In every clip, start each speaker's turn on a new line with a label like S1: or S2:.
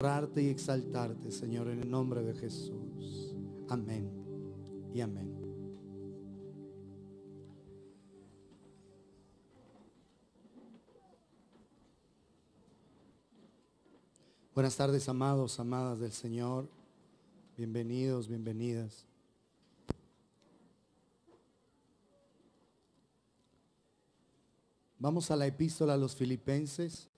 S1: honrarte y exaltarte, Señor, en el nombre de Jesús. Amén y amén. Buenas tardes, amados, amadas del Señor. Bienvenidos, bienvenidas. Vamos a la epístola a los Filipenses.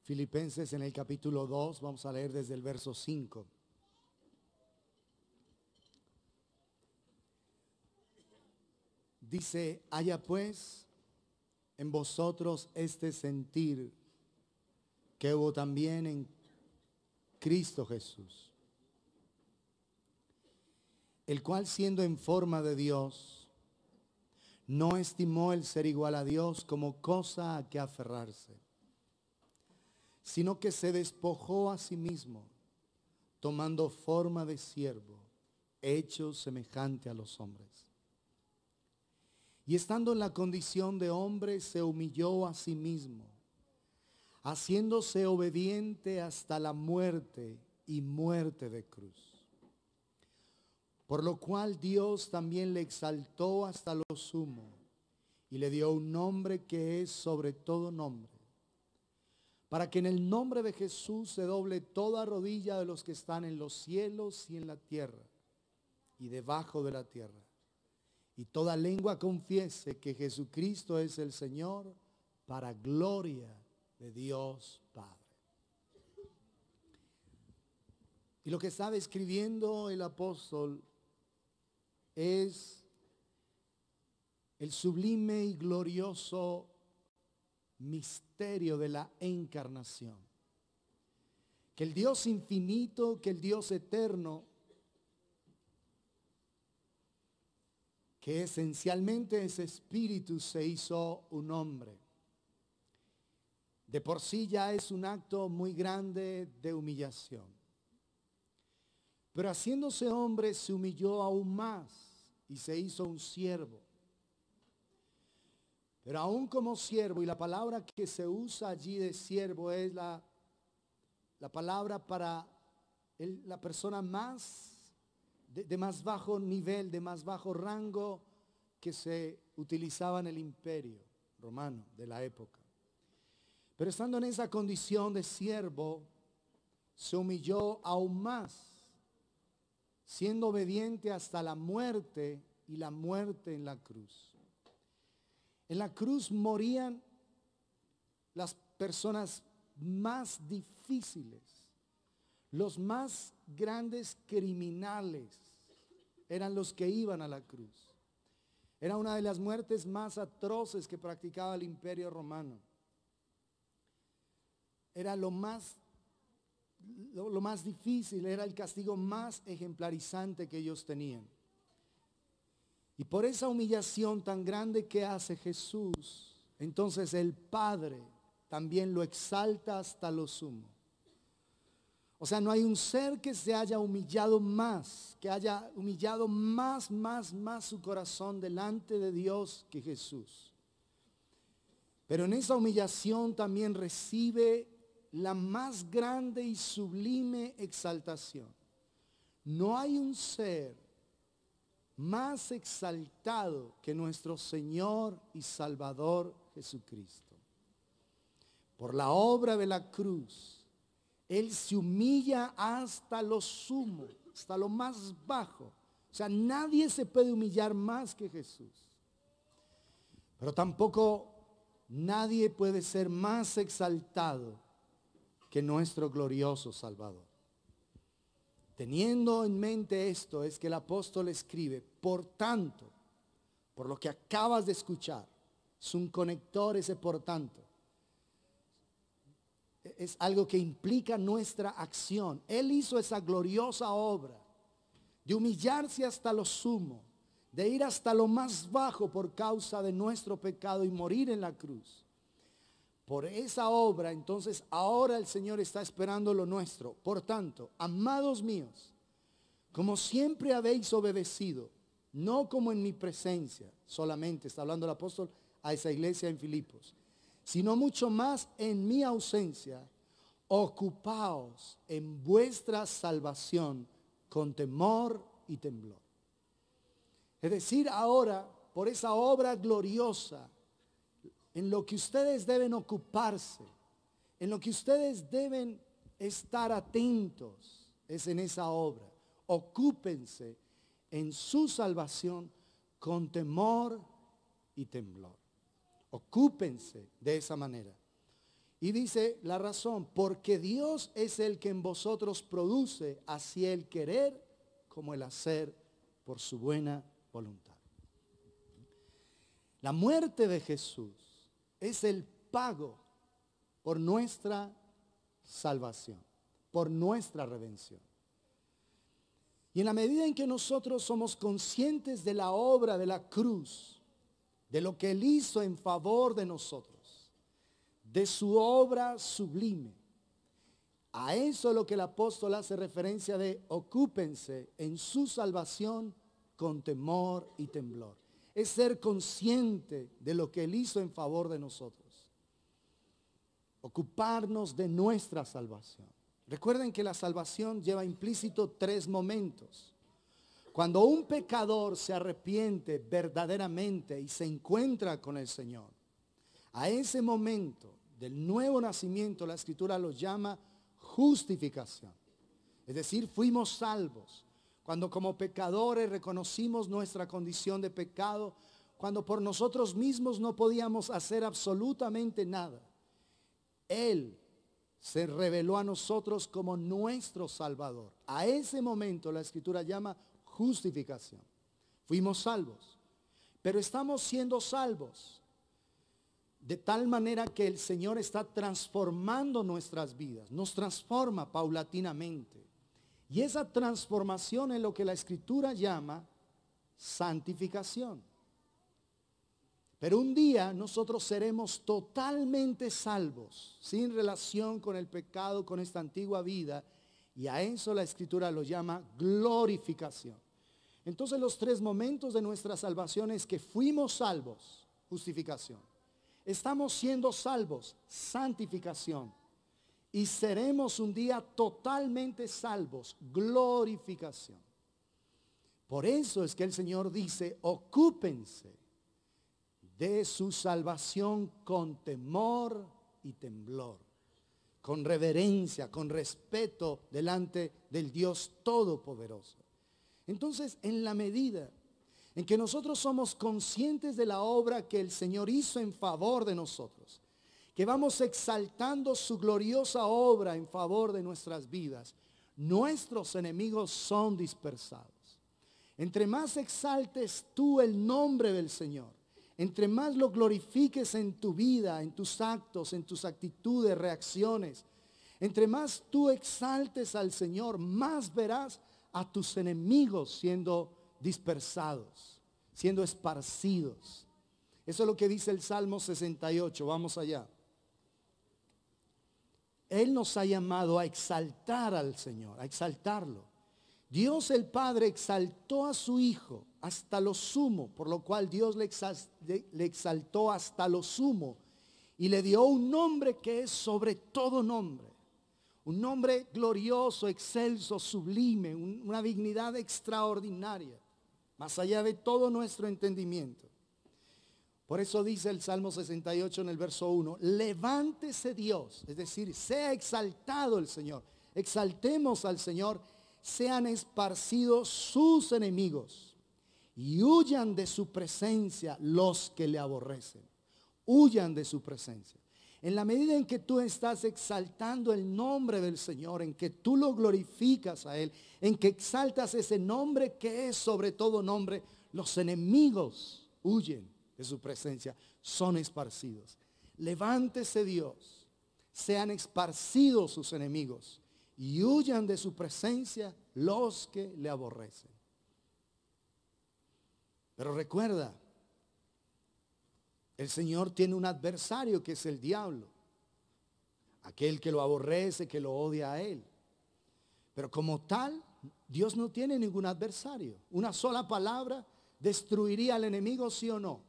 S1: Filipenses en el capítulo 2, vamos a leer desde el verso 5. Dice: haya pues en vosotros este sentir que hubo también en Cristo Jesús, el cual, siendo en forma de Dios, no estimó el ser igual a Dios como cosa a que aferrarse, sino que se despojó a sí mismo, tomando forma de siervo, hecho semejante a los hombres. Y estando en la condición de hombre, se humilló a sí mismo, haciéndose obediente hasta la muerte y muerte de cruz. Por lo cual Dios también le exaltó hasta lo sumo y le dio un nombre que es sobre todo nombre, para que en el nombre de Jesús se doble toda rodilla de los que están en los cielos y en la tierra y debajo de la tierra, y toda lengua confiese que Jesucristo es el Señor, para gloria de Dios Padre. Y lo que está describiendo el apóstol es el sublime y glorioso misterio de la encarnación. Que el Dios infinito, que el Dios eterno, que esencialmente es espíritu, se hizo un hombre. De por sí ya es un acto muy grande de humillación. Pero haciéndose hombre se humilló aún más y se hizo un siervo. Pero aún como siervo, y la palabra que se usa allí de siervo es la palabra para la persona más de más bajo nivel, de más bajo rango que se utilizaba en el imperio romano de la época. Pero estando en esa condición de siervo, se humilló aún más, siendo obediente hasta la muerte, y la muerte en la cruz. En la cruz morían las personas más difíciles, los más grandes criminales eran los que iban a la cruz. Era una de las muertes más atroces que practicaba el imperio romano. Era lo más difícil, era el castigo más ejemplarizante que ellos tenían. Y por esa humillación tan grande que hace Jesús, entonces el Padre también lo exalta hasta lo sumo. O sea, no hay un ser que se haya humillado más, que haya humillado más su corazón delante de Dios que Jesús. Pero en esa humillación también recibe la más grande y sublime exaltación. No hay un ser más exaltado que nuestro Señor y Salvador Jesucristo. Por la obra de la cruz, Él se humilla hasta lo sumo, hasta lo más bajo. O sea, nadie se puede humillar más que Jesús. Pero tampoco nadie puede ser más exaltado que nuestro glorioso Salvador. Teniendo en mente esto, es que el apóstol escribe: por tanto, por lo que acabas de escuchar, es un conector ese por tanto. Es algo que implica nuestra acción. Él hizo esa gloriosa obra de humillarse hasta lo sumo, de ir hasta lo más bajo por causa de nuestro pecado y morir en la cruz, Por esa obra, entonces ahora el Señor está esperando lo nuestro. Por tanto, amados míos, como siempre habéis obedecido, no como en mi presencia solamente, está hablando el apóstol a esa iglesia en Filipos, sino mucho más en mi ausencia, ocupaos en vuestra salvación con temor y temblor. Es decir, ahora, por esa obra gloriosa, en lo que ustedes deben ocuparse, en lo que ustedes deben estar atentos, es en esa obra. Ocúpense en su salvación con temor y temblor. Ocúpense de esa manera. Y dice la razón, porque Dios es el que en vosotros produce así el querer como el hacer por su buena voluntad. La muerte de Jesús es el pago por nuestra salvación, por nuestra redención. Y en la medida en que nosotros somos conscientes de la obra de la cruz, de lo que Él hizo en favor de nosotros, de su obra sublime, a eso es lo que el apóstol hace referencia de ocúpense en su salvación con temor y temblor. Es ser consciente de lo que Él hizo en favor de nosotros. Ocuparnos de nuestra salvación. Recuerden que la salvación lleva implícito 3 momentos. Cuando un pecador se arrepiente verdaderamente y se encuentra con el Señor, a ese momento del nuevo nacimiento la Escritura lo llama justificación. Es decir, fuimos salvos. Cuando como pecadores reconocimos nuestra condición de pecado, cuando por nosotros mismos no podíamos hacer absolutamente nada, Él se reveló a nosotros como nuestro Salvador. A ese momento la Escritura llama justificación. Fuimos salvos, pero estamos siendo salvos de tal manera que el Señor está transformando nuestras vidas, nos transforma paulatinamente. Y esa transformación es lo que la Escritura llama santificación. Pero un día nosotros seremos totalmente salvos, sin relación con el pecado, con esta antigua vida. Y a eso la Escritura lo llama glorificación. Entonces los 3 momentos de nuestra salvación es que fuimos salvos, justificación. Estamos siendo salvos, santificación. Y seremos un día totalmente salvos, glorificación. Por eso es que el Señor dice, ocúpense de su salvación con temor y temblor, con reverencia, con respeto delante del Dios Todopoderoso. Entonces, en la medida en que nosotros somos conscientes de la obra que el Señor hizo en favor de nosotros, que vamos exaltando su gloriosa obra en favor de nuestras vidas, nuestros enemigos son dispersados. Entre más exaltes tú el nombre del Señor, entre más lo glorifiques en tu vida, en tus actos, en tus actitudes, reacciones, entre más tú exaltes al Señor, más verás a tus enemigos siendo dispersados, siendo esparcidos. Eso es lo que dice el Salmo 68. Vamos allá. Él nos ha llamado a exaltar al Señor, a exaltarlo. Dios el Padre exaltó a su Hijo hasta lo sumo, por lo cual Dios le exaltó hasta lo sumo y le dio un nombre que es sobre todo nombre. Un nombre glorioso, excelso, sublime, una dignidad extraordinaria, más allá de todo nuestro entendimiento. Por eso dice el Salmo 68 en el verso 1, levántese Dios, es decir, sea exaltado el Señor, exaltemos al Señor, sean esparcidos sus enemigos y huyan de su presencia los que le aborrecen, huyan de su presencia. En la medida en que tú estás exaltando el nombre del Señor, en que tú lo glorificas a Él, en que exaltas ese nombre que es sobre todo nombre, los enemigos huyen de su presencia, son esparcidos. Levántese Dios, sean esparcidos sus enemigos y huyan de su presencia los que le aborrecen. Pero recuerda, el Señor tiene un adversario que es el diablo. aquel que lo aborrece, que lo odia a él. Pero como tal, Dios no tiene ningún adversario. Una sola palabra destruiría al enemigo, ¿sí o no?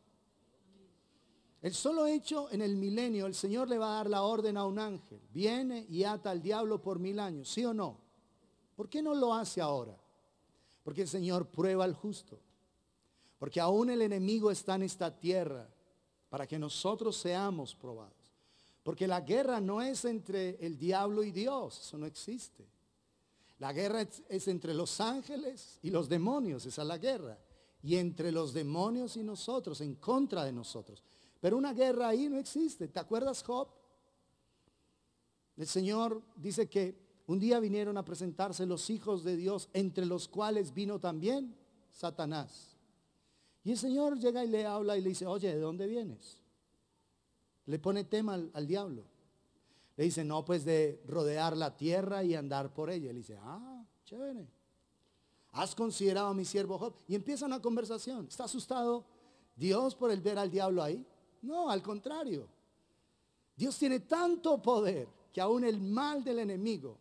S1: El solo hecho en el milenio, el Señor le va a dar la orden a un ángel. Viene y ata al diablo por 1000 años, ¿sí o no? ¿Por qué no lo hace ahora? Porque el Señor prueba al justo. Porque aún el enemigo está en esta tierra para que nosotros seamos probados. Porque la guerra no es entre el diablo y Dios, eso no existe. La guerra es entre los ángeles y los demonios, esa es la guerra. Y entre los demonios y nosotros, en contra de nosotros. Pero una guerra ahí no existe. ¿Te acuerdas, Job? El Señor dice que un día vinieron a presentarse los hijos de Dios, entre los cuales vino también Satanás. Y el Señor llega y le habla y le dice, oye, ¿de dónde vienes? Le pone tema al diablo. Le dice, no, pues de rodear la tierra y andar por ella. Le dice, chévere. ¿Has considerado a mi siervo Job? Y empieza una conversación. ¿Está asustado Dios por el ver al diablo ahí? No, al contrario. Dios tiene tanto poder que aún el mal del enemigo,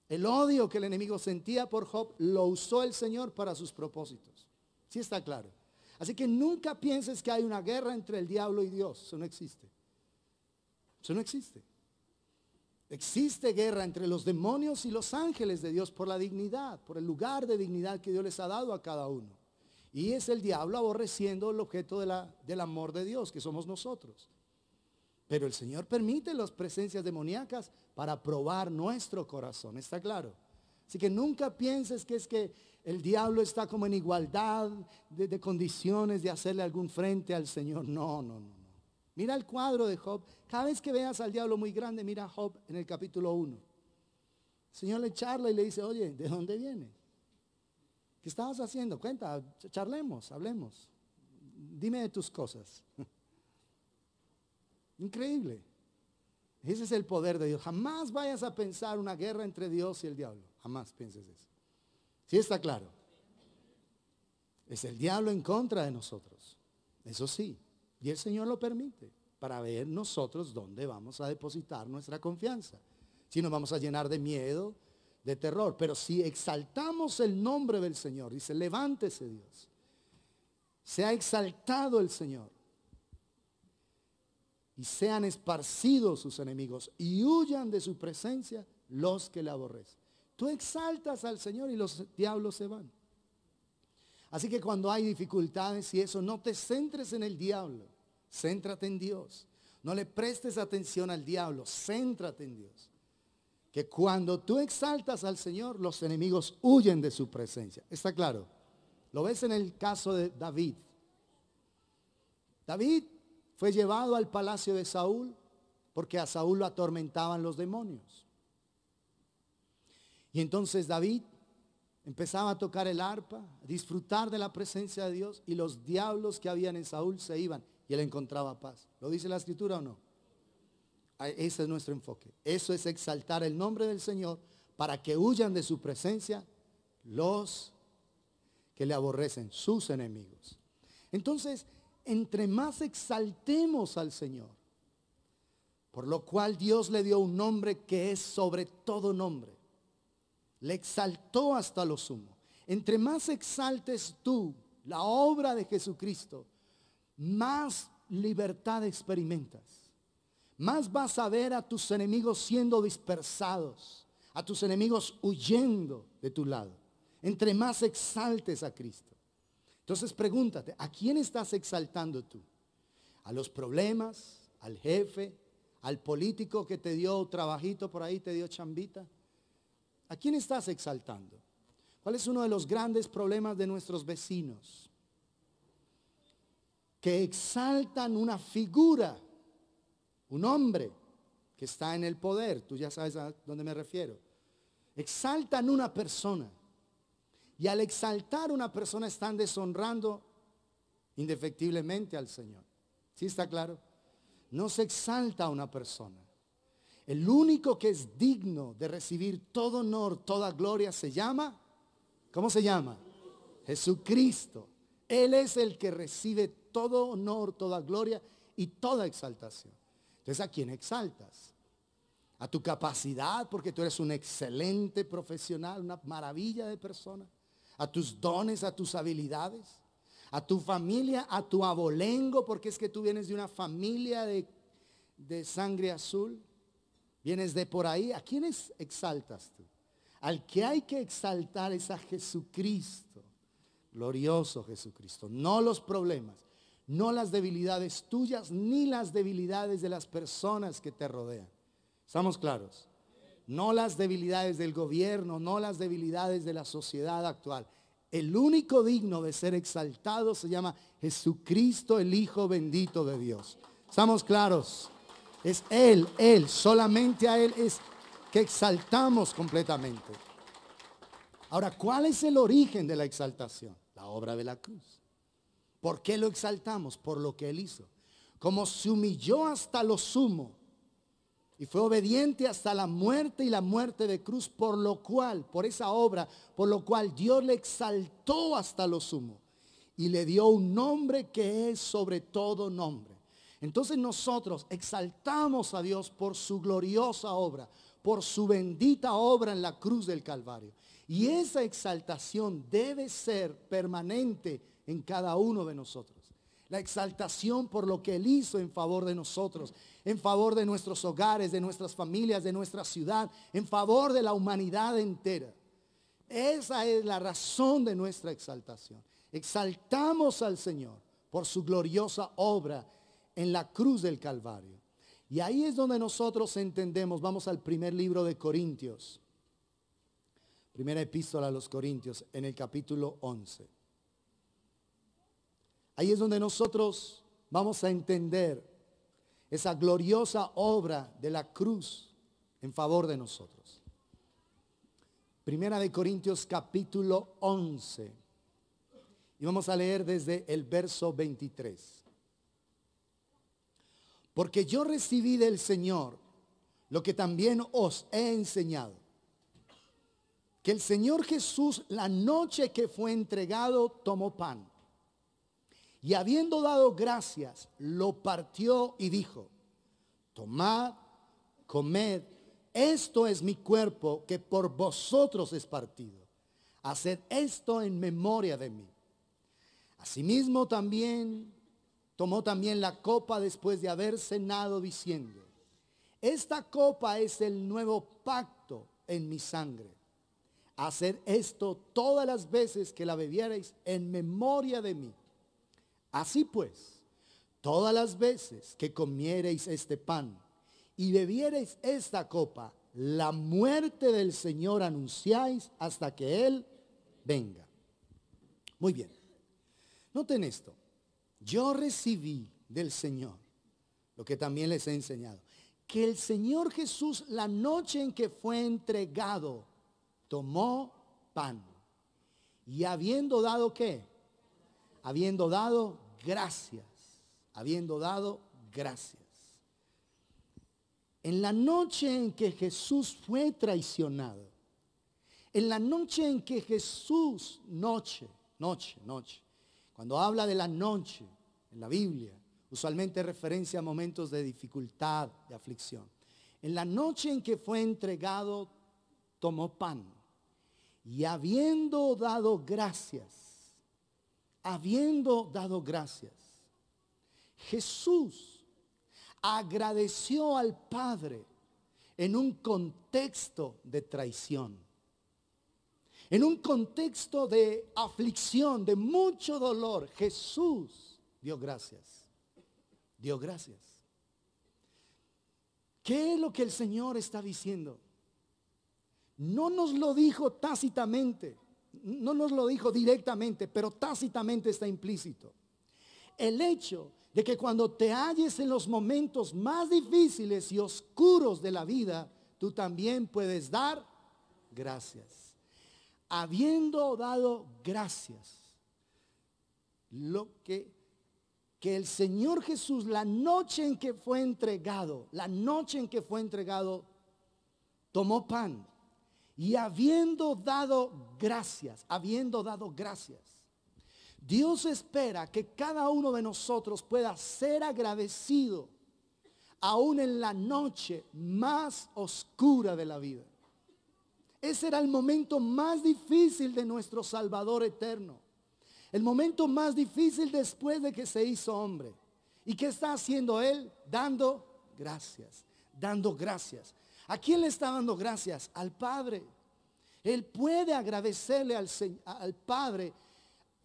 S1: el odio que el enemigo sentía por Job, lo usó el Señor para sus propósitos. ¿Sí está claro? Así que nunca pienses que hay una guerra entre el diablo y Dios. Eso no existe. Eso no existe. Existe guerra entre los demonios y los ángeles de Dios por la dignidad, por el lugar de dignidad que Dios les ha dado a cada uno. Y es el diablo aborreciendo el objeto del amor de Dios, que somos nosotros. Pero el Señor permite las presencias demoníacas para probar nuestro corazón, ¿está claro? Así que nunca pienses que es que el diablo está como en igualdad de condiciones de hacerle algún frente al Señor. No, no, no, no. Mira el cuadro de Job. Cada vez que veas al diablo muy grande, mira a Job en el capítulo 1. El Señor le charla y le dice, oye, ¿de dónde vienes? ¿Qué estabas haciendo? Cuenta, charlemos, hablemos. Dime de tus cosas. Increíble. Ese es el poder de Dios. Jamás vayas a pensar una guerra entre Dios y el diablo. Jamás pienses eso. ¿Sí está claro? Es el diablo en contra de nosotros. Eso sí. Y el Señor lo permite para ver nosotros dónde vamos a depositar nuestra confianza. Si nos vamos a llenar de miedo, de terror. Pero si exaltamos el nombre del Señor, dice, levántese Dios. Sea exaltado el Señor. Y sean esparcidos sus enemigos y huyan de su presencia los que le aborrecen. Tú exaltas al Señor y los diablos se van. Así que cuando hay dificultades y eso, no te centres en el diablo, céntrate en Dios. No le prestes atención al diablo, céntrate en Dios. Que cuando tú exaltas al Señor, los enemigos huyen de su presencia. ¿Está claro? Lo ves en el caso de David. David fue llevado al palacio de Saúl porque a Saúl lo atormentaban los demonios. Y entonces David empezaba a tocar el arpa, a disfrutar de la presencia de Dios, y los diablos que habían en Saúl se iban y él encontraba paz. ¿Lo dice la Escritura o no? Ese es nuestro enfoque. Eso es exaltar el nombre del Señor para que huyan de su presencia los que le aborrecen, sus enemigos. Entonces, entre más exaltemos al Señor, por lo cual Dios le dio un nombre que es sobre todo nombre, le exaltó hasta lo sumo. Entre más exaltes tú la obra de Jesucristo, más libertad experimentas. Más vas a ver a tus enemigos siendo dispersados, a tus enemigos huyendo de tu lado. Entre más exaltes a Cristo. Entonces pregúntate, ¿a quién estás exaltando tú? ¿A los problemas? ¿Al jefe? ¿Al político que te dio trabajito por ahí, te dio chambita? ¿A quién estás exaltando? ¿Cuál es uno de los grandes problemas de nuestros vecinos? Que exaltan una figura, un hombre que está en el poder. Tú ya sabes a dónde me refiero. Exaltan una persona. Y al exaltar una persona están deshonrando indefectiblemente al Señor. ¿Sí está claro? No se exalta a una persona. El único que es digno de recibir todo honor, toda gloria se llama, ¿cómo se llama? Jesucristo. Él es el que recibe todo honor, toda gloria y toda exaltación. Entonces, ¿a quién exaltas? a tu capacidad, porque tú eres un excelente profesional, una maravilla de persona, a tus dones, a tus habilidades, a tu familia, a tu abolengo, porque es que tú vienes de una familia de sangre azul, vienes de por ahí. ¿A quiénes exaltas tú? Al que hay que exaltar es a Jesucristo, glorioso Jesucristo, no los problemas, no las debilidades tuyas, ni las debilidades de las personas que te rodean. ¿Estamos claros? No las debilidades del gobierno, no las debilidades de la sociedad actual. El único digno de ser exaltado se llama Jesucristo, el Hijo bendito de Dios. ¿Estamos claros? Es Él, solamente a Él es que exaltamos completamente. Ahora, ¿cuál es el origen de la exaltación? La obra de la cruz. ¿Por qué lo exaltamos? Por lo que Él hizo. Como se humilló hasta lo sumo y fue obediente hasta la muerte y la muerte de cruz, por lo cual, por esa obra, por lo cual Dios le exaltó hasta lo sumo y le dio un nombre que es sobre todo nombre. Entonces nosotros exaltamos a Dios por su gloriosa obra, por su bendita obra en la cruz del Calvario. Y esa exaltación debe ser permanente en cada uno de nosotros. La exaltación por lo que Él hizo en favor de nosotros, en favor de nuestros hogares, de nuestras familias, de nuestra ciudad, en favor de la humanidad entera. Esa es la razón de nuestra exaltación. Exaltamos al Señor por su gloriosa obra en la cruz del Calvario. Y ahí es donde nosotros entendemos. Vamos al primer libro de Corintios. Primera epístola a los Corintios, en el capítulo 11. Ahí es donde nosotros vamos a entender esa gloriosa obra de la cruz en favor de nosotros. Primera de Corintios capítulo 11. Y vamos a leer desde el verso 23. Porque yo recibí del Señor lo que también os he enseñado. Que el Señor Jesús, la noche que fue entregado, tomó pan. Y habiendo dado gracias, lo partió y dijo: tomad, comed, esto es mi cuerpo que por vosotros es partido. Haced esto en memoria de mí. Asimismo tomó también la copa después de haber cenado, diciendo: esta copa es el nuevo pacto en mi sangre. Haced esto todas las veces que la bebiereis en memoria de mí. Así pues, todas las veces que comiereis este pan y bebiereis esta copa, la muerte del Señor anunciáis hasta que Él venga. Muy bien. Noten esto. Yo recibí del Señor lo que también les he enseñado. Que el Señor Jesús, la noche en que fue entregado, tomó pan. Y habiendo dado ¿qué? Habiendo dado gracias. Habiendo dado gracias. En la noche en que Jesús fue traicionado, en la noche en que Jesús, noche, cuando habla de la noche en la Biblia, usualmente referencia a momentos de dificultad, de aflicción. En la noche en que fue entregado, tomó pan. Y habiendo dado gracias, Jesús agradeció al Padre en un contexto de traición, en un contexto de aflicción, de mucho dolor. Jesús dio gracias. Dio gracias. ¿Qué es lo que el Señor está diciendo? No nos lo dijo tácitamente, no nos lo dijo directamente, pero tácitamente está implícito. El hecho de que cuando te halles en los momentos más difíciles y oscuros de la vida, tú también puedes dar gracias. Habiendo dado gracias, lo que el Señor Jesús, la noche en que fue entregado, tomó pan. Y habiendo dado gracias, Dios espera que cada uno de nosotros pueda ser agradecido aún en la noche más oscura de la vida. Ese era el momento más difícil de nuestro Salvador eterno. El momento más difícil después de que se hizo hombre. ¿Y qué está haciendo Él? Dando gracias. Dando gracias. ¿A quién le está dando gracias? Al Padre. Él puede agradecerle al Padre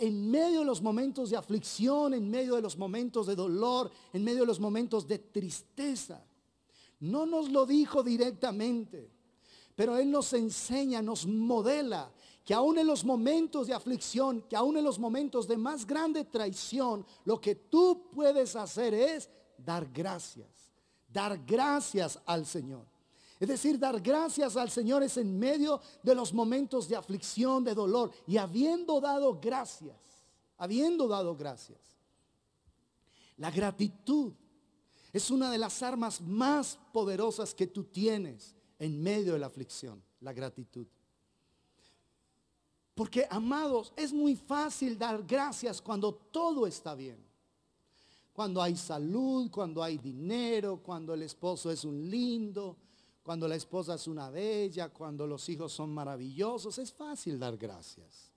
S1: en medio de los momentos de aflicción, en medio de los momentos de dolor, en medio de los momentos de tristeza. No nos lo dijo directamente, pero Él nos enseña, nos modela que aún en los momentos de aflicción, que aún en los momentos de más grande traición, lo que tú puedes hacer es dar gracias al Señor. Es decir, dar gracias al Señor es en medio de los momentos de aflicción, de dolor, y habiendo dado gracias. La gratitud es una de las armas más poderosas que tú tienes en medio de la aflicción, la gratitud. Porque, amados, es muy fácil dar gracias cuando todo está bien. Cuando hay salud, cuando hay dinero, cuando el esposo es un lindo, cuando la esposa es una bella, cuando los hijos son maravillosos. Es fácil dar gracias.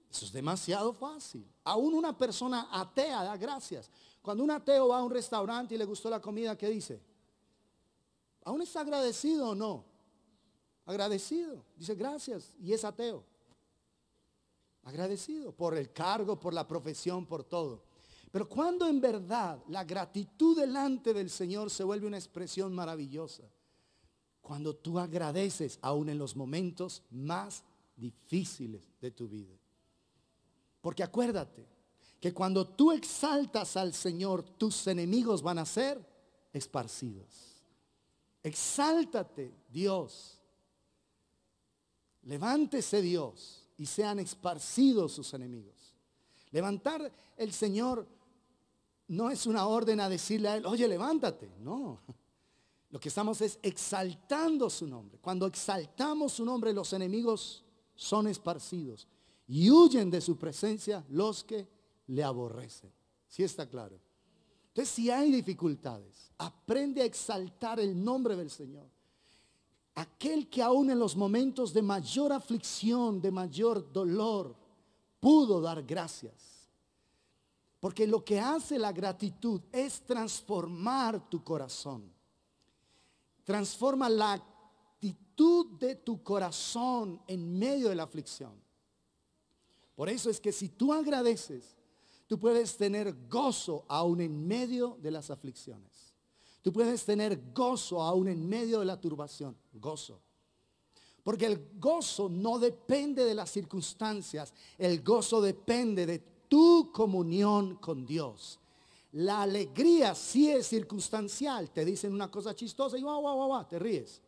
S1: Eso es demasiado fácil. Aún una persona atea da gracias. Cuando un ateo va a un restaurante y le gustó la comida, ¿qué dice? ¿Aún está agradecido o no? Agradecido. Dice gracias y es ateo. Agradecido por el cargo, por la profesión, por todo. Pero cuando en verdad la gratitud delante del Señor se vuelve una expresión maravillosa. Cuando tú agradeces aún en los momentos más difíciles de tu vida. Porque acuérdate que cuando tú exaltas al Señor, tus enemigos van a ser esparcidos. Exáltate, Dios. Levántese, Dios, y sean esparcidos sus enemigos. Levantar el Señor no es una orden a decirle a Él, oye, levántate. No. Lo que estamos es exaltando su nombre. Cuando exaltamos su nombre, los enemigos son esparcidos y huyen de su presencia los que le aborrecen. ¿Sí está claro? Entonces, si hay dificultades, aprende a exaltar el nombre del Señor. Aquel que aún en los momentos de mayor aflicción, de mayor dolor, pudo dar gracias. Porque lo que hace la gratitud es transformar tu corazón. Transforma la actitud de tu corazón en medio de la aflicción. Por eso es que si tú agradeces, tú puedes tener gozo aún en medio de las aflicciones. Tú puedes tener gozo aún en medio de la turbación. Gozo. Porque el gozo no depende de las circunstancias. El gozo depende de tu comunión con Dios. La alegría sí es circunstancial. Te dicen una cosa chistosa y te ríes.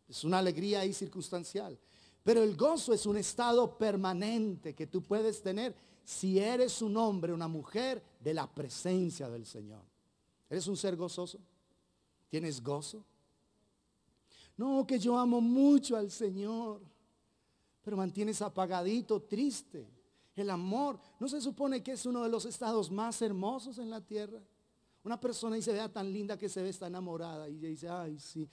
S1: Es una alegría ahí circunstancial. Pero el gozo es un estado permanente que tú puedes tener si eres un hombre, una mujer de la presencia del Señor. ¿Eres un ser gozoso? ¿Tienes gozo? No, que yo amo mucho al Señor, pero mantienes apagadito, triste. El amor, ¿no se supone que es uno de los estados más hermosos en la tierra? Una persona dice, vea tan linda que se ve, está enamorada. Y ella dice, ay, sí.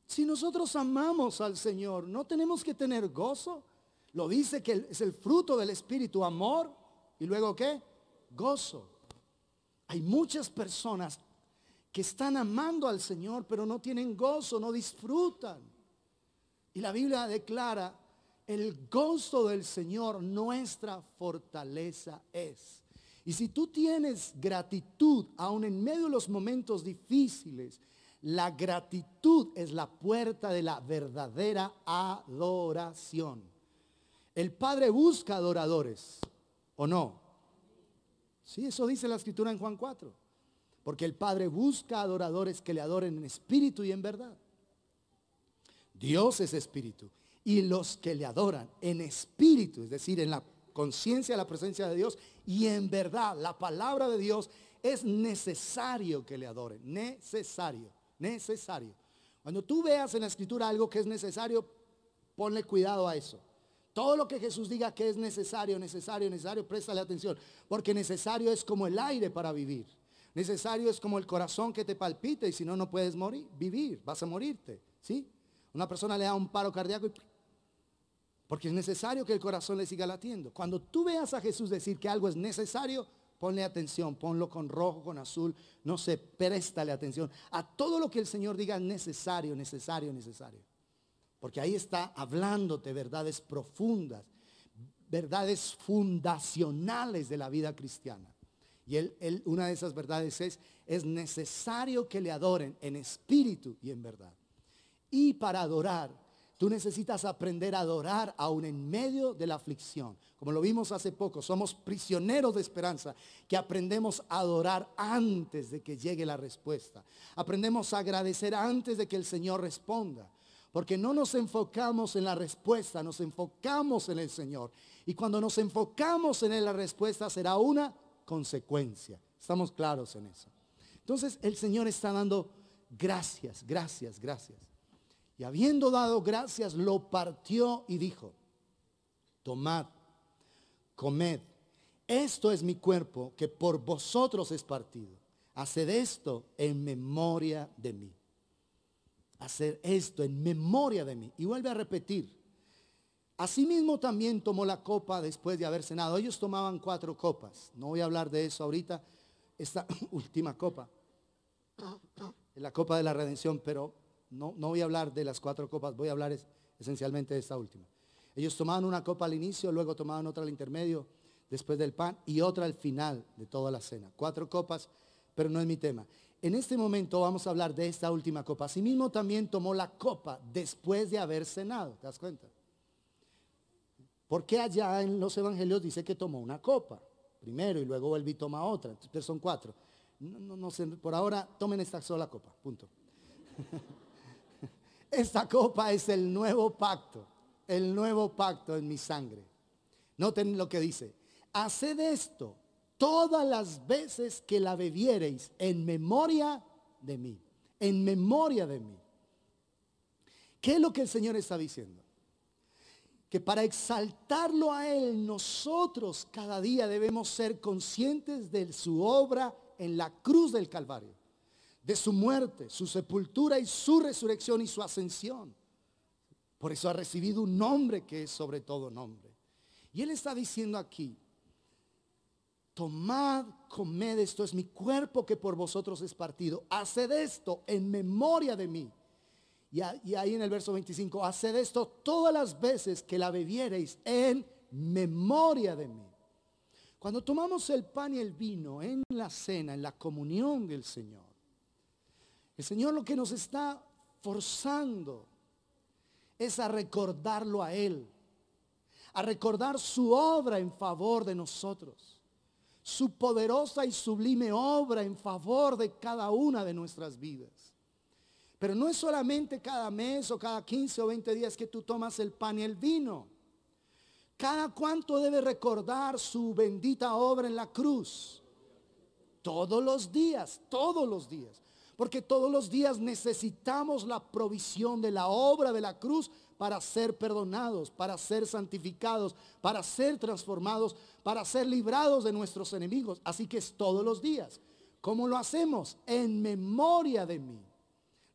S1: Si nosotros amamos al Señor, ¿no tenemos que tener gozo? Lo dice que es el fruto del Espíritu, amor. ¿Y luego qué? Gozo. Hay muchas personas que están amando al Señor, pero no tienen gozo, no disfrutan. Y la Biblia declara, el gozo del Señor nuestra fortaleza es. Y si tú tienes gratitud, aun en medio de los momentos difíciles, la gratitud es la puerta de la verdadera adoración. El Padre busca adoradores, ¿o no? Sí, eso dice la Escritura en Juan 4. Porque el Padre busca adoradores que le adoren en espíritu y en verdad. Dios es espíritu. Y los que le adoran en espíritu, es decir, en la conciencia de la presencia de Dios y en verdad, la palabra de Dios, es necesario que le adoren. Necesario. Cuando tú veas en la Escritura algo que es necesario, ponle cuidado a eso. Todo lo que Jesús diga que es necesario, necesario, necesario, préstale atención. Porque necesario es como el aire para vivir. Necesario es como el corazón que te palpita y si no, no puedes morir, vivir, vas a morirte, ¿sí? Una persona le da un paro cardíaco y porque es necesario que el corazón le siga latiendo. Cuando tú veas a Jesús decir que algo es necesario, ponle atención, ponlo con rojo, con azul, no sé, préstale atención a todo lo que el Señor diga necesario, necesario, necesario. Porque ahí está hablándote verdades profundas, verdades fundacionales de la vida cristiana. Y una de esas verdades es necesario que le adoren en espíritu y en verdad. Y para adorar, tú necesitas aprender a adorar aún en medio de la aflicción. Como lo vimos hace poco, somos prisioneros de esperanza que aprendemos a adorar antes de que llegue la respuesta. Aprendemos a agradecer antes de que el Señor responda. Porque no nos enfocamos en la respuesta, nos enfocamos en el Señor. Y cuando nos enfocamos en la respuesta será una consecuencia. Estamos claros en eso. Entonces el Señor está dando gracias, gracias, gracias. Y habiendo dado gracias, lo partió y dijo, tomad, comed, esto es mi cuerpo que por vosotros es partido. Haced esto en memoria de mí. Hacer esto en memoria de mí. Y vuelve a repetir. Asimismo también tomó la copa después de haber cenado. Ellos tomaban 4 copas. No voy a hablar de eso ahorita. Esta última copa es la copa de la redención, pero no voy a hablar de las 4 copas. Voy a hablar esencialmente de esta última. Ellos tomaban una copa al inicio, luego tomaban otra al intermedio, después del pan y otra al final de toda la cena. 4 copas, pero no es mi tema. En este momento vamos a hablar de esta última copa. Asimismo también tomó la copa después de haber cenado. ¿Te das cuenta? Porque allá en los evangelios dice que tomó una copa primero y luego vuelve y toma otra. Entonces son 4. No sé, por ahora tomen esta sola copa. Punto. Esta copa es el nuevo pacto. El nuevo pacto en mi sangre. Noten lo que dice. Haced esto todas las veces que la bebiereis en memoria de mí. En memoria de mí. ¿Qué es lo que el Señor está diciendo? Que para exaltarlo a Él, nosotros cada día debemos ser conscientes de su obra en la cruz del Calvario. De su muerte, su sepultura y su resurrección y su ascensión. Por eso ha recibido un nombre que es sobre todo nombre. Y Él está diciendo aquí, tomad, comed, esto es mi cuerpo que por vosotros es partido. Haced esto en memoria de mí. Y ahí en el verso 25, haced esto todas las veces que la bebiereis en memoria de mí. Cuando tomamos el pan y el vino en la cena, en la comunión del Señor, el Señor lo que nos está forzando es a recordarlo a Él, a recordar su obra en favor de nosotros, su poderosa y sublime obra en favor de cada una de nuestras vidas. Pero no es solamente cada mes o cada 15 o 20 días que tú tomas el pan y el vino. Cada cuánto debe recordar su bendita obra en la cruz. Todos los días, todos los días. Porque todos los días necesitamos la provisión de la obra de la cruz para ser perdonados, para ser santificados, para ser transformados, para ser librados de nuestros enemigos. Así que es todos los días. ¿Cómo lo hacemos? En memoria de mí.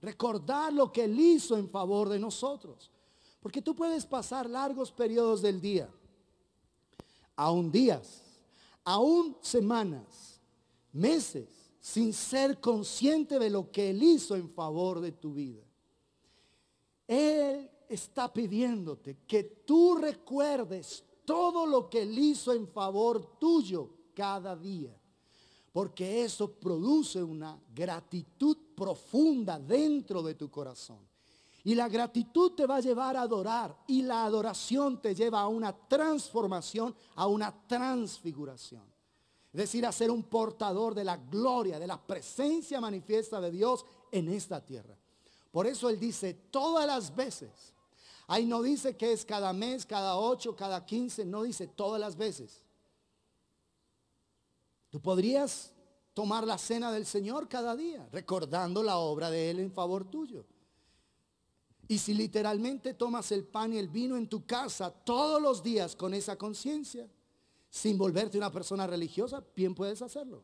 S1: Recordar lo que Él hizo en favor de nosotros. Porque tú puedes pasar largos periodos del día, aún días, aún semanas, meses, sin ser consciente de lo que Él hizo en favor de tu vida. Él está pidiéndote que tú recuerdes todo lo que Él hizo en favor tuyo cada día. Porque eso produce una gratitud profunda dentro de tu corazón. Y la gratitud te va a llevar a adorar. Y la adoración te lleva a una transformación, a una transfiguración. Es decir, a ser un portador de la gloria, de la presencia manifiesta de Dios en esta tierra. Por eso Él dice todas las veces. Ahí no dice que es cada mes, cada 8, cada 15. No dice todas las veces. Tú podrías tomar la cena del Señor cada día, recordando la obra de Él en favor tuyo. Y si literalmente tomas el pan y el vino en tu casa todos los días con esa conciencia, sin volverte una persona religiosa, bien puedes hacerlo.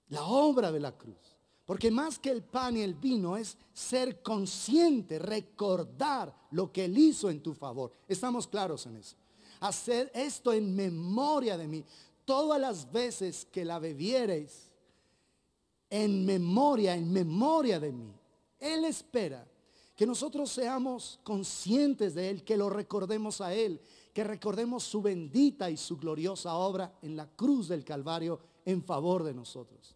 S1: La obra de la cruz. Porque más que el pan y el vino es ser consciente, recordar lo que Él hizo en tu favor. Estamos claros en eso. Hacer esto en memoria de mí. Todas las veces que la bebiereis, en memoria de mí. Él espera que nosotros seamos conscientes de Él, que lo recordemos a Él, que recordemos su bendita y su gloriosa obra en la cruz del Calvario en favor de nosotros.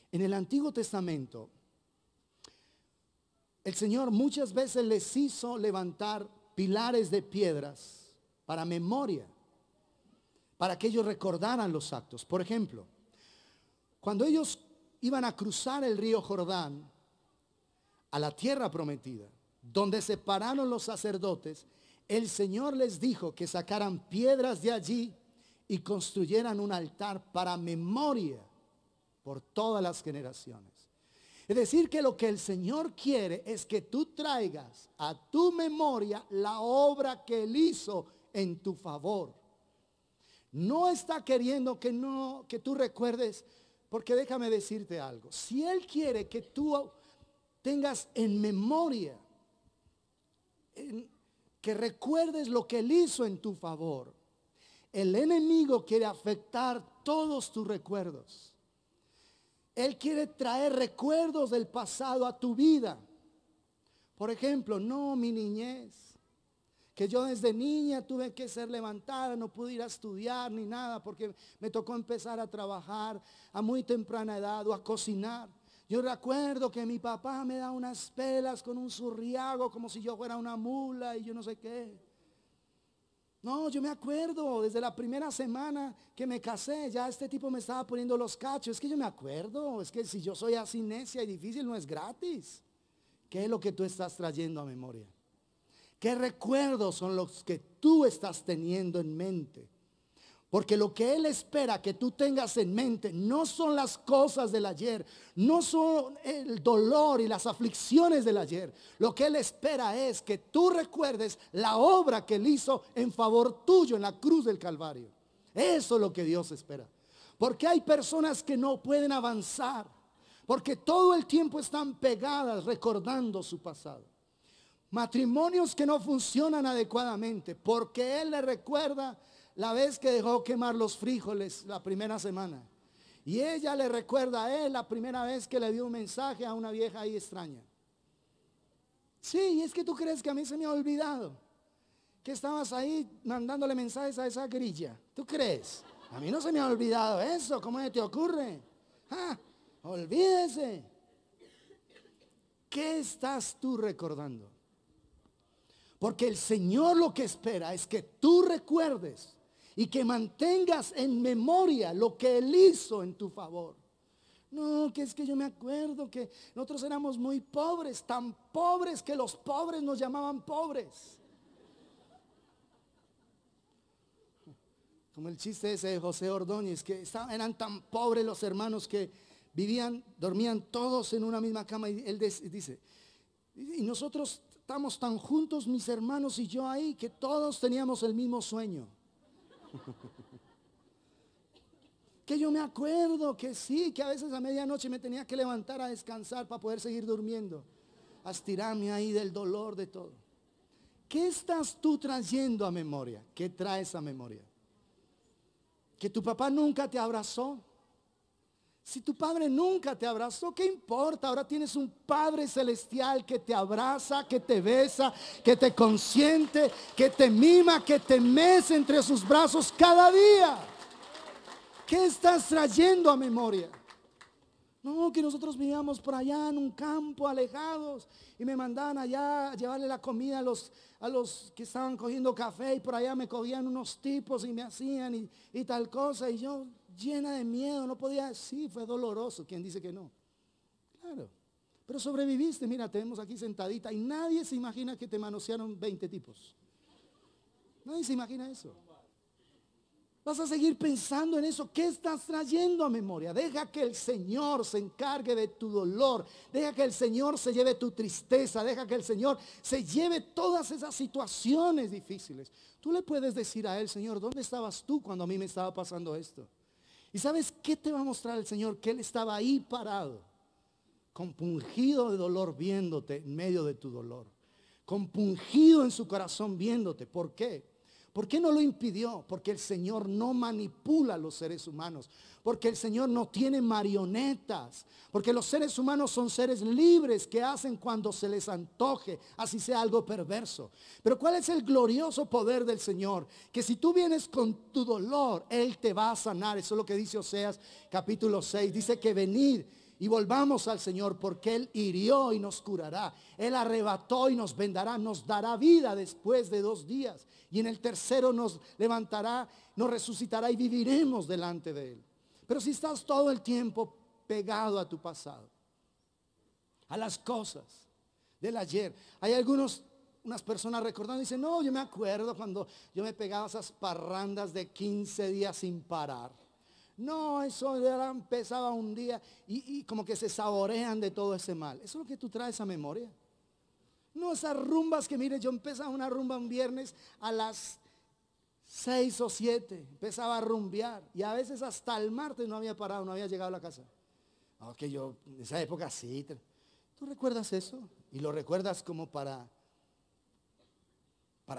S1: En el Antiguo Testamento, el Señor muchas veces les hizo levantar pilares de piedras para memoria, para que ellos recordaran los actos. Por ejemplo, cuando ellos iban a cruzar el río Jordán a la tierra prometida, donde se pararon los sacerdotes, el Señor les dijo que sacaran piedras de allí y construyeran un altar para memoria por todas las generaciones. Es decir, que lo que el Señor quiere es que tú traigas a tu memoria la obra que Él hizo en tu favor. No está queriendo que tú recuerdes, porque déjame decirte algo. Si Él quiere que tú tengas en memoria, que recuerdes lo que Él hizo en tu favor, el enemigo quiere afectar todos tus recuerdos. Él quiere traer recuerdos del pasado a tu vida. Por ejemplo, no, mi niñez, que yo desde niña tuve que ser levantada, no pude ir a estudiar ni nada porque me tocó empezar a trabajar a muy temprana edad o a cocinar. Yo recuerdo que mi papá me da unas pelas con un zurriago como si yo fuera una mula y yo no sé qué. No, yo me acuerdo desde la primera semana que me casé, ya este tipo me estaba poniendo los cachos. Es que yo me acuerdo, es que si yo soy así necia y difícil no es gratis. ¿Qué es lo que tú estás trayendo a memoria? ¿Qué recuerdos son los que tú estás teniendo en mente? Porque lo que Él espera que tú tengas en mente no son las cosas del ayer, no son el dolor y las aflicciones del ayer. Lo que Él espera es que tú recuerdes la obra que Él hizo en favor tuyo en la cruz del Calvario. Eso es lo que Dios espera. Porque hay personas que no pueden avanzar, porque todo el tiempo están pegadas recordando su pasado. Matrimonios que no funcionan adecuadamente, porque Él le recuerda la vez que dejó quemar los frijoles la primera semana. Y ella le recuerda a él la primera vez que le dio un mensaje a una vieja ahí extraña. Sí, es que tú crees que a mí se me ha olvidado que estabas ahí mandándole mensajes a esa grilla. ¿Tú crees? A mí no se me ha olvidado eso. ¿Cómo se te ocurre? Olvídese. ¿Qué estás tú recordando? Porque el Señor lo que espera es que tú recuerdes y que mantengas en memoria lo que Él hizo en tu favor. No, que es que yo me acuerdo que nosotros éramos muy pobres, tan pobres que los pobres nos llamaban pobres. Como el chiste ese de José Ordóñez, que eran tan pobres los hermanos que dormían todos en una misma cama. Y él dice, y nosotros estamos tan juntos, mis hermanos y yo ahí, que todos teníamos el mismo sueño. Que yo me acuerdo que sí, que a veces a medianoche me tenía que levantar a descansar para poder seguir durmiendo, a estirarme ahí del dolor de todo. ¿Qué estás tú trayendo a memoria? ¿Qué traes a memoria? Que tu papá nunca te abrazó. Si tu padre nunca te abrazó, ¿qué importa? Ahora tienes un Padre celestial que te abraza, que te besa, que te consiente, que te mima, que te mece entre sus brazos cada día. ¿Qué estás trayendo a memoria? No, que nosotros vivíamos por allá en un campo alejados y me mandaban allá a llevarle la comida a los que estaban cogiendo café, y por allá me cogían unos tipos y me hacían y tal cosa, y yo llena de miedo, no podía decir, fue doloroso. ¿Quién dice que no? Claro, pero sobreviviste. Mira, te vemos aquí sentadita y nadie se imagina que te manosearon 20 tipos. Nadie se imagina eso. Vas a seguir pensando en eso. ¿Qué estás trayendo a memoria? Deja que el Señor se encargue de tu dolor. Deja que el Señor se lleve tu tristeza. Deja que el Señor se lleve todas esas situaciones difíciles. Tú le puedes decir a Él: Señor, ¿dónde estabas tú cuando a mí me estaba pasando esto? ¿Y sabes qué te va a mostrar el Señor? Que Él estaba ahí parado, compungido de dolor, viéndote en medio de tu dolor. Compungido en su corazón viéndote. ¿Por qué? ¿Por qué no lo impidió? Porque el Señor no manipula a los seres humanos. Porque el Señor no tiene marionetas. Porque los seres humanos son seres libres que hacen cuando se les antoje, así sea algo perverso. Pero ¿cuál es el glorioso poder del Señor? Que si tú vienes con tu dolor, Él te va a sanar. Eso es lo que dice Oseas capítulo 6. Dice que venid y volvamos al Señor, porque Él hirió y nos curará. Él arrebató y nos vendará. Nos dará vida después de 2 días. Y en el tercero nos levantará, nos resucitará y viviremos delante de Él. Pero si estás todo el tiempo pegado a tu pasado, a las cosas del ayer. Hay unas personas recordando y dicen: no, yo me acuerdo cuando yo me pegaba esas parrandas de 15 días sin parar. No, eso ya empezaba un día y como que se saborean de todo ese mal. Eso es lo que tú traes a memoria. No, esas rumbas que mire, yo empezaba una rumba un viernes a las 6 o 7. Empezaba a rumbear. Y a veces hasta el martes no había parado, no había llegado a la casa. Aunque yo en esa época sí. ¿Tú recuerdas eso? Y lo recuerdas como para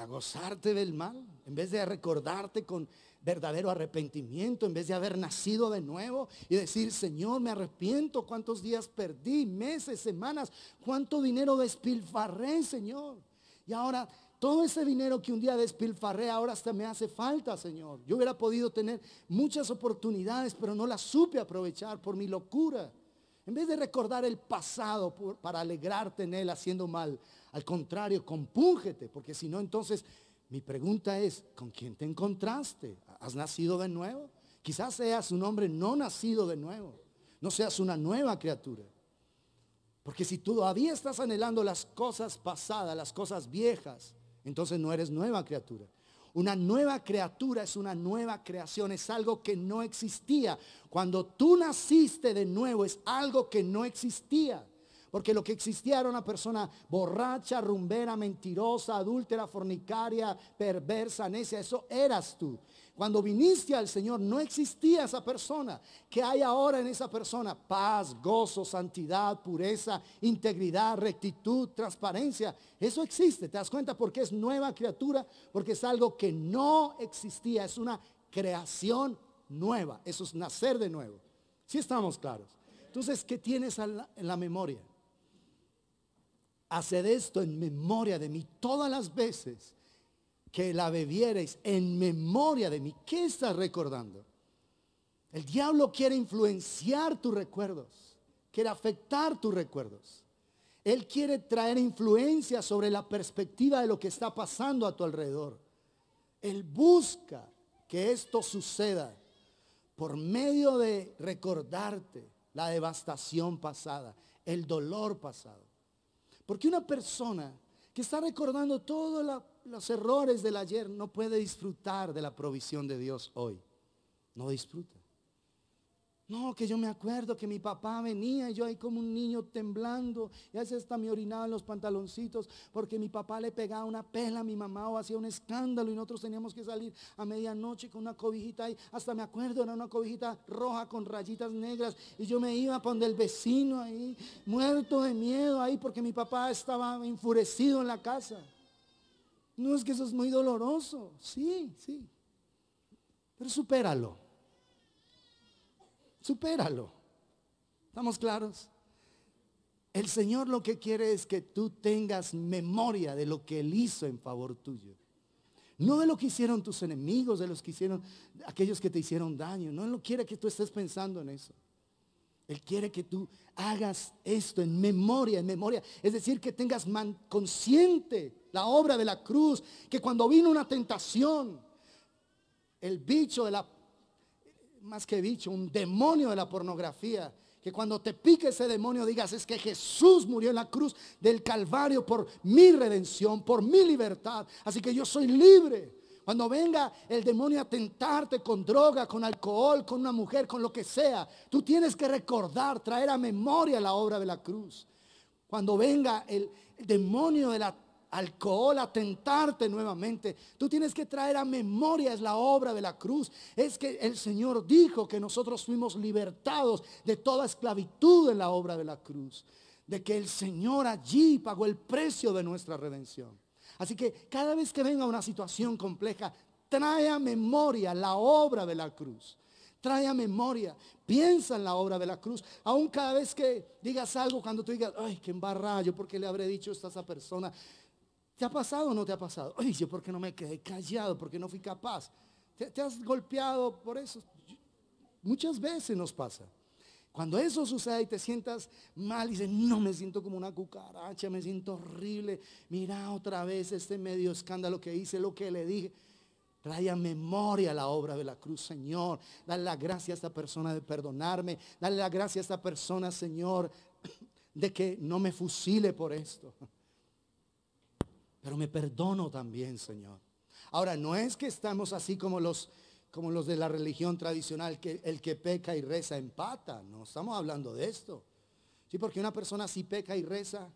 S1: gozarte del mal. En vez de recordarte con verdadero arrepentimiento, en vez de haber nacido de nuevo y decir: Señor, me arrepiento, cuántos días perdí, meses, semanas, cuánto dinero despilfarré, Señor. Y ahora todo ese dinero que un día despilfarré, ahora hasta me hace falta, Señor. Yo hubiera podido tener muchas oportunidades, pero no las supe aprovechar por mi locura. En vez de recordar el pasado para alegrarte en él haciendo mal, al contrario, compúngete, porque si no, entonces mi pregunta es: ¿con quién te encontraste? ¿Has nacido de nuevo? Quizás seas un hombre no nacido de nuevo, no seas una nueva criatura. Porque si todavía estás anhelando las cosas pasadas, las cosas viejas, entonces no eres nueva criatura. Una nueva criatura es una nueva creación, es algo que no existía. Cuando tú naciste de nuevo es algo que no existía. Porque lo que existía era una persona borracha, rumbera, mentirosa, adúltera, fornicaria, perversa, necia. Eso eras tú. Cuando viniste al Señor no existía esa persona. ¿Qué hay ahora en esa persona? Paz, gozo, santidad, pureza, integridad, rectitud, transparencia. Eso existe. ¿Te das cuenta? Porque es nueva criatura. Porque es algo que no existía. Es una creación nueva. Eso es nacer de nuevo. ¿Sí estamos claros? Entonces, ¿qué tienes en la memoria? Haced esto en memoria de mí todas las veces que la bebiereis, en memoria de mí. ¿Qué estás recordando? El diablo quiere influenciar tus recuerdos, quiere afectar tus recuerdos. Él quiere traer influencia sobre la perspectiva de lo que está pasando a tu alrededor. Él busca que esto suceda por medio de recordarte la devastación pasada, el dolor pasado. Porque una persona que está recordando todos los errores del ayer no puede disfrutar de la provisión de Dios hoy. No disfruta. No, que yo me acuerdo que mi papá venía y yo ahí como un niño temblando. Y a veces hasta me orinaba en los pantaloncitos porque mi papá le pegaba una pela a mi mamá o hacía un escándalo y nosotros teníamos que salir a medianoche con una cobijita ahí. Hasta me acuerdo, era una cobijita roja con rayitas negras. Y yo me iba para donde el vecino ahí, muerto de miedo ahí porque mi papá estaba enfurecido en la casa. No, es que eso es muy doloroso. Sí, sí. Pero supéralo. Supéralo. ¿Estamos claros? El Señor lo que quiere es que tú tengas memoria de lo que Él hizo en favor tuyo. No de lo que hicieron tus enemigos, de los que hicieron aquellos que te hicieron daño. No Él quiere que tú estés pensando en eso. Él quiere que tú hagas esto en memoria, en memoria. Es decir, que tengas consciente la obra de la cruz. Que cuando vino una tentación, el bicho de la, más que bicho, un demonio de la pornografía, que cuando te pique ese demonio digas: es que Jesús murió en la cruz del Calvario por mi redención, por mi libertad, así que yo soy libre. Cuando venga el demonio a tentarte con droga, con alcohol, con una mujer, con lo que sea, tú tienes que recordar, traer a memoria la obra de la cruz. Cuando venga el demonio del alcohol a tentarte nuevamente, tú tienes que traer a memoria es la obra de la cruz. Es que el Señor dijo que nosotros fuimos libertados de toda esclavitud en la obra de la cruz. De que el Señor allí pagó el precio de nuestra redención. Así que cada vez que venga una situación compleja, trae a memoria la obra de la cruz. Trae a memoria, piensa en la obra de la cruz. Aún cada vez que digas algo, cuando tú digas, ay, qué embarrado, ¿por qué le habré dicho esto a esa persona? ¿Te ha pasado o no te ha pasado? Ay, yo por qué no me quedé callado, porque no fui capaz. ¿Te has golpeado por eso? Muchas veces nos pasa. Cuando eso sucede y te sientas mal y dices, no, me siento como una cucaracha, me siento horrible. Mira otra vez este medio escándalo que hice, lo que le dije. Trae a memoria la obra de la cruz, Señor. Dale la gracia a esta persona de perdonarme. Dale la gracia a esta persona, Señor, de que no me fusile por esto. Pero me perdono también, Señor. Ahora, no es que estamos así como los de la religión tradicional, que el que peca y reza empata. No estamos hablando de esto. Sí, porque una persona sí peca y reza,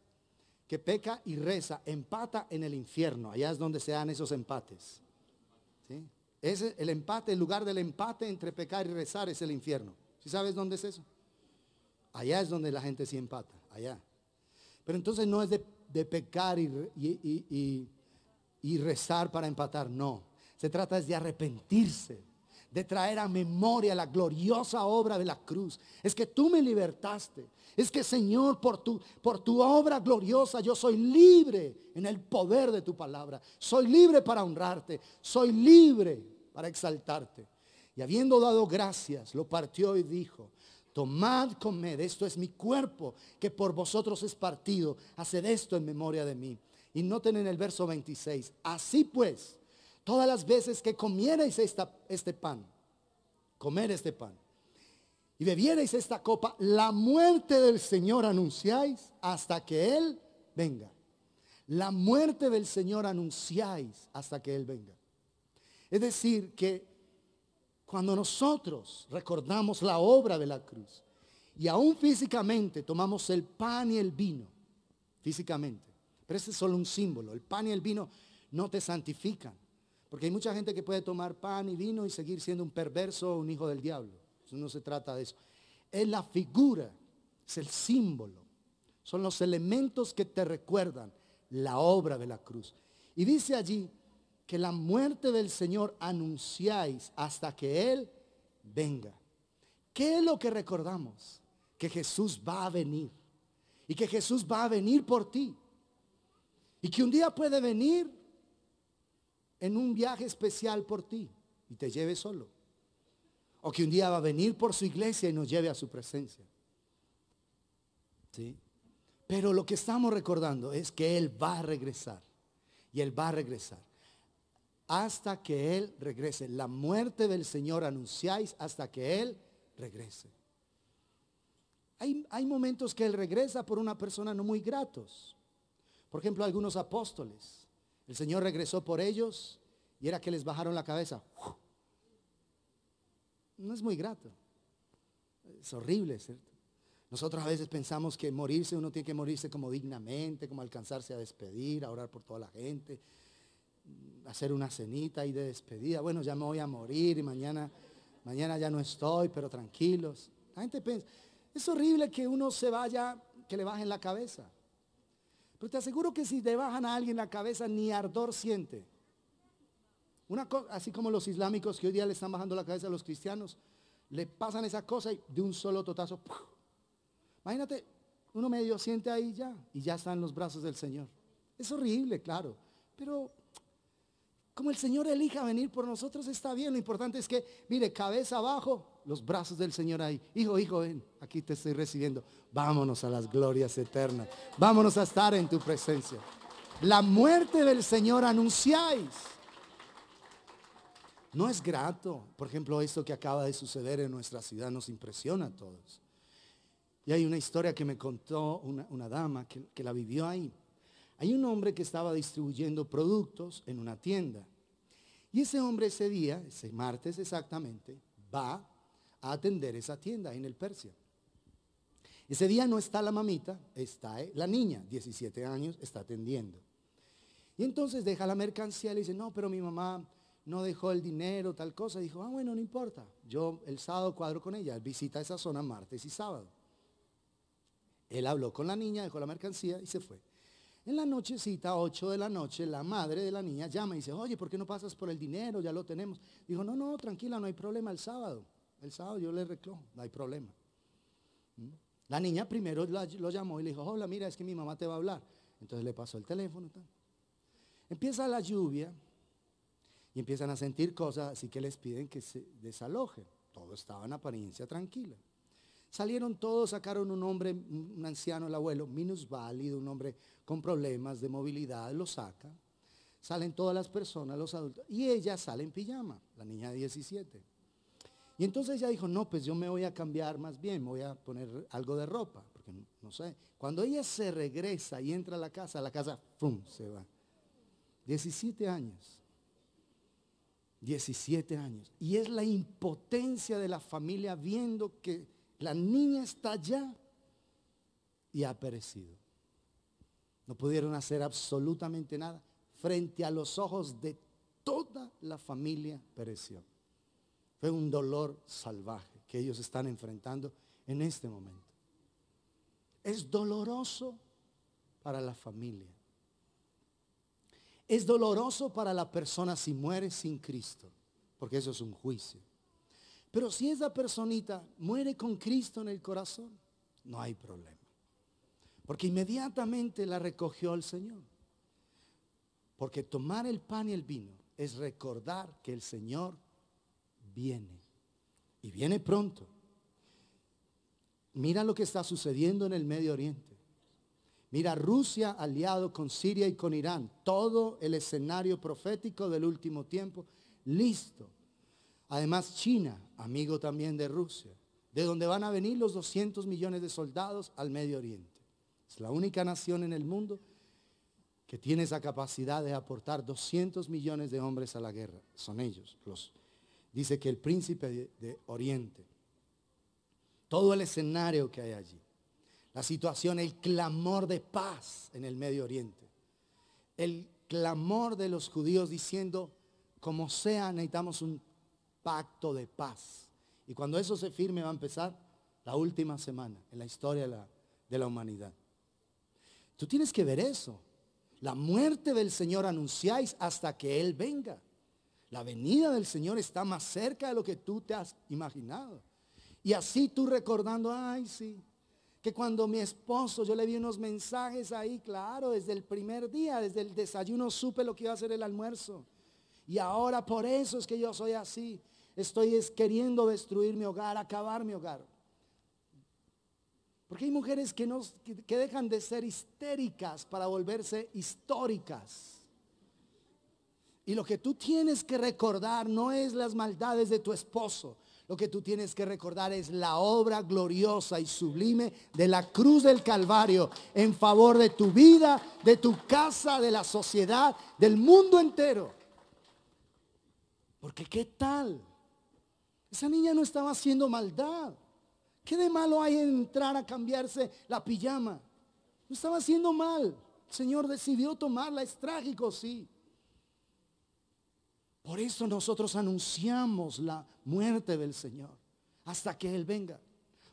S1: que peca y reza, empata en el infierno. Allá es donde se dan esos empates. ¿Sí? Ese, el empate, el lugar del empate entre pecar y rezar es el infierno. ¿Sí sabes dónde es eso? Allá es donde la gente sí empata, allá. Pero entonces no es de pecar y rezar para empatar, no. Se trata de arrepentirse, de traer a memoria la gloriosa obra de la cruz. Es que tú me libertaste. Es que, Señor, por tu obra gloriosa yo soy libre en el poder de tu palabra. Soy libre para honrarte. Soy libre para exaltarte. Y habiendo dado gracias, lo partió y dijo, tomad, comed, esto es mi cuerpo que por vosotros es partido. Haced esto en memoria de mí. Y noten en el verso 26, así pues, todas las veces que comierais este pan, comer este pan, y bebierais esta copa, la muerte del Señor anunciáis hasta que Él venga. La muerte del Señor anunciáis hasta que Él venga. Es decir, que cuando nosotros recordamos la obra de la cruz, y aún físicamente tomamos el pan y el vino, físicamente, pero ese es solo un símbolo. El pan y el vino no te santifican. Porque hay mucha gente que puede tomar pan y vino y seguir siendo un perverso o un hijo del diablo. Eso no se trata de eso. Es la figura, es el símbolo. Son los elementos que te recuerdan la obra de la cruz. Y dice allí que la muerte del Señor anunciáis hasta que Él venga. ¿Qué es lo que recordamos? Que Jesús va a venir. Y que Jesús va a venir por ti. Y que un día puede venir en un viaje especial por ti y te lleve solo. O que un día va a venir por su iglesia y nos lleve a su presencia. ¿Sí? Pero lo que estamos recordando es que Él va a regresar. Y Él va a regresar. Hasta que Él regrese. La muerte del Señor anunciáis hasta que Él regrese. Hay momentos que Él regresa por una persona no muy gratos. Por ejemplo, algunos apóstoles. El Señor regresó por ellos y era que les bajaron la cabeza. No es muy grato. Es horrible, ¿cierto? Nosotros a veces pensamos que morirse, uno tiene que morirse como dignamente, como alcanzarse a despedir, a orar por toda la gente, hacer una cenita y de despedida. Bueno, ya me voy a morir y mañana ya no estoy, pero tranquilos. La gente piensa, es horrible que uno se vaya, que le bajen la cabeza. Pero te aseguro que si te bajan a alguien la cabeza, ni ardor siente. Así como los islámicos que hoy día le están bajando la cabeza a los cristianos, le pasan esa cosa y de un solo totazo, ¡puf! Imagínate, uno medio siente ahí ya, y ya está en los brazos del Señor. Es horrible, claro, pero como el Señor elija venir por nosotros está bien. Lo importante es que, mire, cabeza abajo, los brazos del Señor ahí. Hijo, ven, aquí te estoy recibiendo. Vámonos a las glorias eternas. Vámonos a estar en tu presencia. La muerte del Señor anunciáis. No es grato. Por ejemplo, esto que acaba de suceder en nuestra ciudad nos impresiona a todos. Y hay una historia que me contó una dama que la vivió ahí. Hay un hombre que estaba distribuyendo productos en una tienda. Y ese hombre ese día, ese martes exactamente, va a atender esa tienda en el Persia. Ese día no está la mamita, está la niña, 17 años, está atendiendo. Y entonces deja la mercancía y le dice, no, pero mi mamá no dejó el dinero, tal cosa. Y dijo, bueno, no importa. Yo el sábado cuadro con ella, él visita esa zona martes y sábado. Él habló con la niña, dejó la mercancía y se fue. En la nochecita, 8 de la noche, la madre de la niña llama y dice, oye, ¿por qué no pasas por el dinero? Ya lo tenemos. Dijo, no, tranquila, no hay problema el sábado. El sábado yo le reclamo, no hay problema. La niña primero lo llamó y le dijo, hola, mira, es que mi mamá te va a hablar. Entonces le pasó el teléfono. Empieza la lluvia y empiezan a sentir cosas, así que les piden que se desalojen. Todo estaba en apariencia tranquila. Salieron todos, sacaron un hombre, un anciano, el abuelo, minusválido, un hombre con problemas de movilidad, lo saca. Salen todas las personas, los adultos, y ella sale en pijama, la niña de 17. Y entonces ella dijo, no, pues yo me voy a cambiar más bien, me voy a poner algo de ropa, porque no sé. Cuando ella se regresa y entra a la casa, ¡pum!, se va. 17 años. 17 años. Y es la impotencia de la familia viendo que la niña está allá y ha perecido. No pudieron hacer absolutamente nada. Frente a los ojos de toda la familia pereció. Fue un dolor salvaje que ellos están enfrentando en este momento. Es doloroso para la familia. Es doloroso para la persona si muere sin Cristo, porque eso es un juicio. Pero si esa personita muere con Cristo en el corazón, no hay problema. Porque inmediatamente la recogió el Señor. Porque tomar el pan y el vino es recordar que el Señor viene. Y viene pronto. Mira lo que está sucediendo en el Medio Oriente. Mira, Rusia aliado con Siria y con Irán. Todo el escenario profético del último tiempo listo. Además China, amigo también de Rusia, de donde van a venir los 200 millones de soldados al Medio Oriente. Es la única nación en el mundo que tiene esa capacidad de aportar 200 millones de hombres a la guerra. Son ellos. Dice que el príncipe de Oriente. Todo el escenario que hay allí. La situación, el clamor de paz en el Medio Oriente. El clamor de los judíos diciendo, como sea, necesitamos un pacto de paz. Y cuando eso se firme va a empezar la última semana en la historia de la humanidad. Tú tienes que ver eso. La muerte del Señor anunciáis hasta que Él venga. La venida del Señor está más cerca de lo que tú te has imaginado. Y así tú recordando, ay sí, que cuando mi esposo, yo le vi unos mensajes ahí, claro, desde el primer día, desde el desayuno supe lo que iba a ser el almuerzo. Y ahora por eso es que yo soy así. Estoy queriendo destruir mi hogar, acabar mi hogar. Porque hay mujeres que dejan de ser histéricas para volverse históricas. Y lo que tú tienes que recordar no es las maldades de tu esposo. Lo que tú tienes que recordar es la obra gloriosa y sublime de la cruz del Calvario en favor de tu vida, de tu casa, de la sociedad, del mundo entero. Porque ¿qué tal? Esa niña no estaba haciendo maldad. ¿Qué de malo hay en entrar a cambiarse la pijama? No estaba haciendo mal. El Señor decidió tomarla. Es trágico, sí. Por eso nosotros anunciamos la muerte del Señor hasta que Él venga.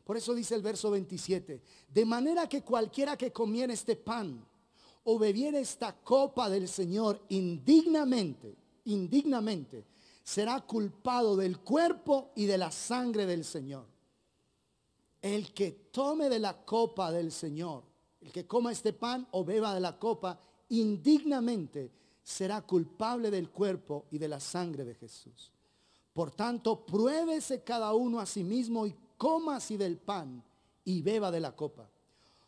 S1: Por eso dice el verso 27, de manera que cualquiera que comiera este pan o bebiera esta copa del Señor indignamente, será culpado del cuerpo y de la sangre del Señor. El que tome de la copa del Señor, el que coma este pan o beba de la copa indignamente, será culpable del cuerpo y de la sangre de Jesús. Por tanto, pruébese cada uno a sí mismo y coma así del pan y beba de la copa.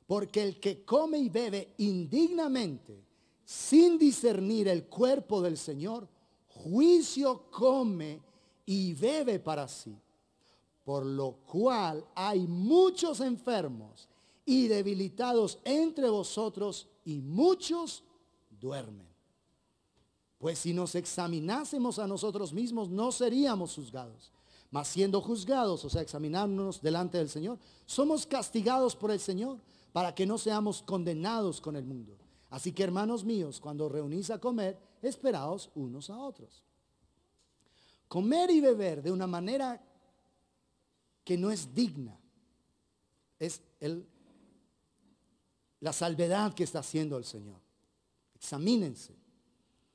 S1: Porque el que come y bebe indignamente, sin discernir el cuerpo del Señor, juicio come y bebe para sí. Por lo cual hay muchos enfermos y debilitados entre vosotros y muchos duermen. Pues si nos examinásemos a nosotros mismos, no seríamos juzgados. Mas siendo juzgados, o sea, examinarnos delante del Señor, somos castigados por el Señor para que no seamos condenados con el mundo. Así que, hermanos míos, cuando reunís a comer, esperaos unos a otros. Comer y beber de una manera que no es digna es la salvedad que está haciendo el Señor. Examínense.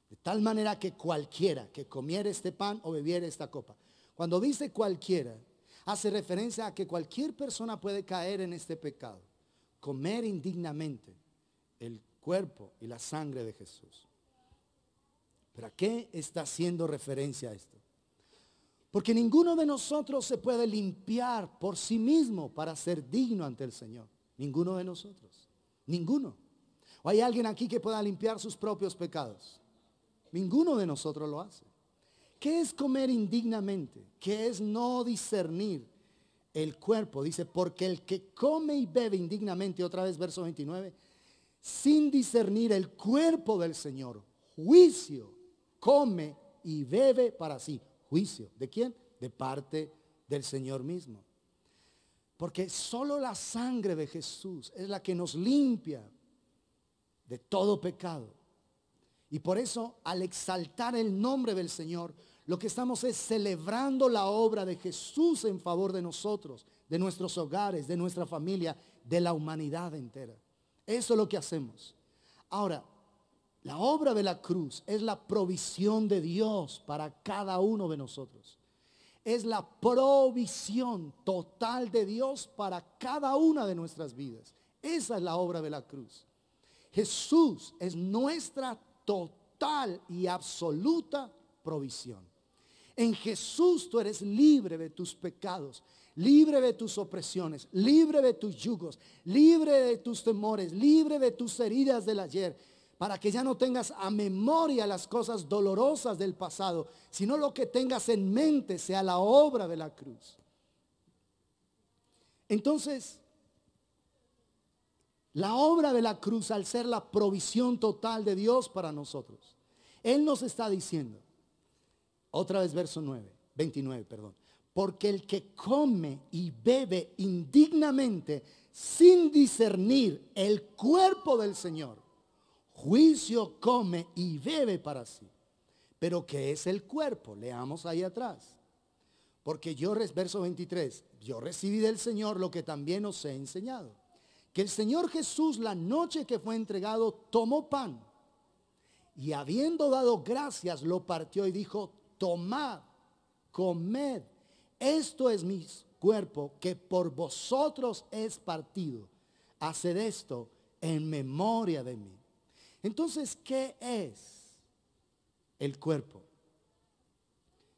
S1: De tal manera que cualquiera que comiera este pan o bebiera esta copa. Cuando dice cualquiera, hace referencia a que cualquier persona puede caer en este pecado. Comer indignamente el cuerpo y la sangre de Jesús. ¿Pero a qué está haciendo referencia a esto? Porque ninguno de nosotros se puede limpiar por sí mismo para ser digno ante el Señor. Ninguno de nosotros. Ninguno. ¿O hay alguien aquí que pueda limpiar sus propios pecados? Ninguno de nosotros lo hace. ¿Qué es comer indignamente? ¿Qué es no discernir el cuerpo? Dice, porque el que come y bebe indignamente, otra vez verso 29, sin discernir el cuerpo del Señor, juicio, come y bebe para sí. Juicio, ¿de quién? De parte del Señor mismo. Porque solo la sangre de Jesús es la que nos limpia de todo pecado. Y por eso, al exaltar el nombre del Señor, lo que estamos es celebrando la obra de Jesús en favor de nosotros, de nuestros hogares, de nuestra familia, de la humanidad entera. Eso es lo que hacemos. Ahora, la obra de la cruz es la provisión de Dios para cada uno de nosotros. Es la provisión total de Dios para cada una de nuestras vidas. Esa es la obra de la cruz. Jesús es nuestra total y absoluta provisión. En Jesús tú eres libre de tus pecados, libre de tus opresiones, libre de tus yugos, libre de tus temores, libre de tus heridas del ayer, para que ya no tengas a memoria las cosas dolorosas del pasado, sino lo que tengas en mente sea la obra de la cruz. Entonces, la obra de la cruz, al ser la provisión total de Dios para nosotros, Él nos está diciendo, otra vez verso 29, perdón. Porque el que come y bebe indignamente sin discernir el cuerpo del Señor, juicio come y bebe para sí. Pero ¿qué es el cuerpo? Leamos ahí atrás. Porque verso 23, yo recibí del Señor lo que también os he enseñado. Que el Señor Jesús, la noche que fue entregado, tomó pan. Y habiendo dado gracias, lo partió y dijo, tomad, comed. Esto es mi cuerpo que por vosotros es partido. Haced esto en memoria de mí. Entonces, ¿qué es el cuerpo?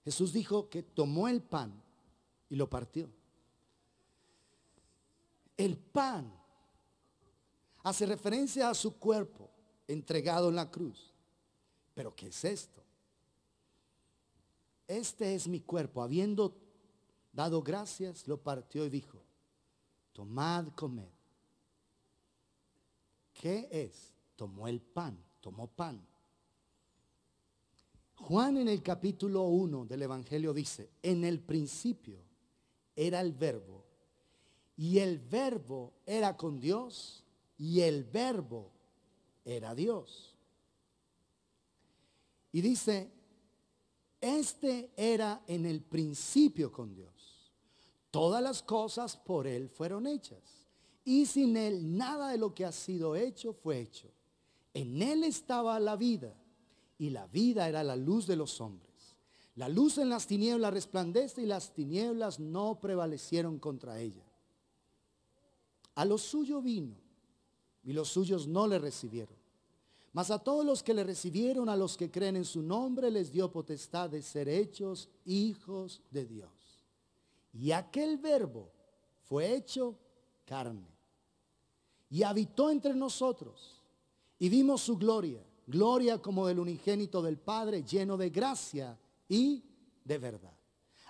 S1: Jesús dijo que tomó el pan y lo partió. El pan hace referencia a su cuerpo entregado en la cruz. ¿Pero qué es esto? Este es mi cuerpo. Habiendo dado gracias, lo partió y dijo, tomad, comed. ¿Qué es? Tomó el pan, tomó pan. Juan en el capítulo 1 del Evangelio dice, en el principio era el verbo, y el verbo era con Dios, y el verbo era Dios. Y dice, este era en el principio con Dios. Todas las cosas por Él fueron hechas, y sin Él nada de lo que ha sido hecho fue hecho. En Él estaba la vida, y la vida era la luz de los hombres. La luz en las tinieblas resplandece, y las tinieblas no prevalecieron contra ella. A lo suyo vino, y los suyos no le recibieron. Mas a todos los que le recibieron, a los que creen en su nombre, les dio potestad de ser hechos hijos de Dios. Y aquel verbo fue hecho carne, y habitó entre nosotros. Y vimos su gloria, gloria como del unigénito del Padre, lleno de gracia y de verdad.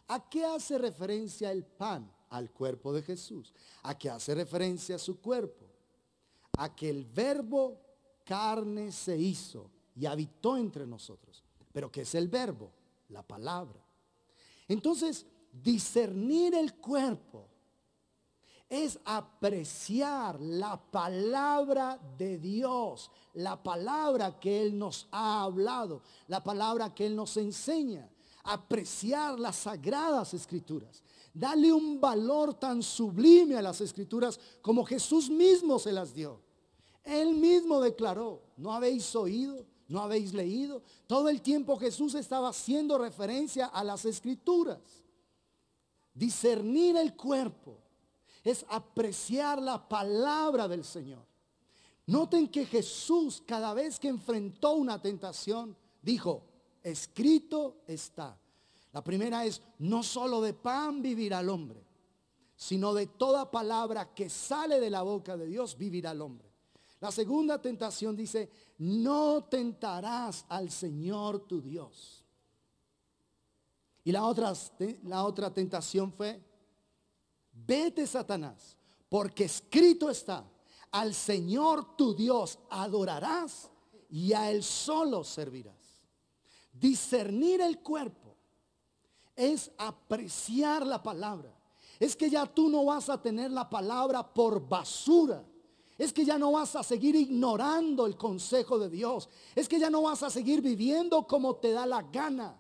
S1: ¿A qué hace referencia el pan? Al cuerpo de Jesús. ¿A qué hace referencia a su cuerpo? A que el verbo carne se hizo y habitó entre nosotros. Pero ¿qué es el verbo? La palabra. Entonces, discernir el cuerpo es apreciar la palabra de Dios, la palabra que Él nos ha hablado, la palabra que Él nos enseña. Apreciar las sagradas escrituras, darle un valor tan sublime a las escrituras como Jesús mismo se las dio. Él mismo declaró: ¿no habéis oído? ¿No habéis leído? Todo el tiempo Jesús estaba haciendo referencia a las escrituras. Discernir el cuerpo es apreciar la palabra del Señor. Noten que Jesús, cada vez que enfrentó una tentación, dijo: escrito está. La primera es: no solo de pan vivirá el hombre, sino de toda palabra que sale de la boca de Dios vivirá el hombre. La segunda tentación dice: no tentarás al Señor tu Dios. Y la otra tentación fue: vete, Satanás, porque escrito está: al Señor tu Dios adorarás y a Él solo servirás. Discernir el cuerpo es apreciar la palabra. Es que ya tú no vas a tener la palabra por basura. Es que ya no vas a seguir ignorando el consejo de Dios. Es que ya no vas a seguir viviendo como te da la gana.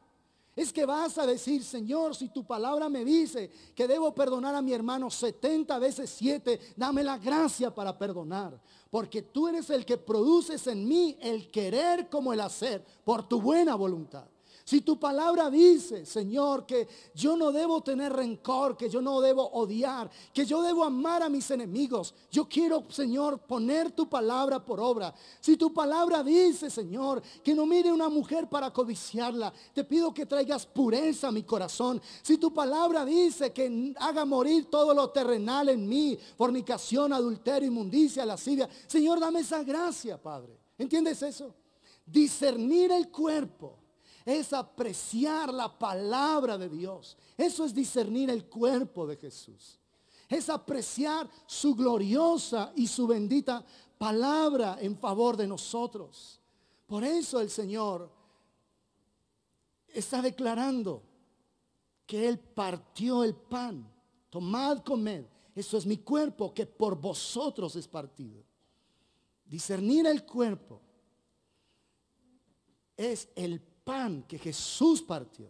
S1: Es que vas a decir: Señor, si tu palabra me dice que debo perdonar a mi hermano 70 veces 7, dame la gracia para perdonar. Porque tú eres el que produces en mí el querer como el hacer por tu buena voluntad. Si tu palabra dice, Señor, que yo no debo tener rencor, que yo no debo odiar, que yo debo amar a mis enemigos, yo quiero, Señor, poner tu palabra por obra. Si tu palabra dice, Señor, que no mire una mujer para codiciarla, te pido que traigas pureza a mi corazón. Si tu palabra dice que haga morir todo lo terrenal en mí, fornicación, adulterio, inmundicia, lascivia, Señor, dame esa gracia, Padre. ¿Entiendes eso? Discernir el cuerpo es apreciar la palabra de Dios. Eso es discernir el cuerpo de Jesús. Es apreciar su gloriosa y su bendita palabra en favor de nosotros. Por eso el Señor está declarando que Él partió el pan. Tomad, comed. Eso es mi cuerpo que por vosotros es partido. Discernir el cuerpo es el pan que Jesús partió.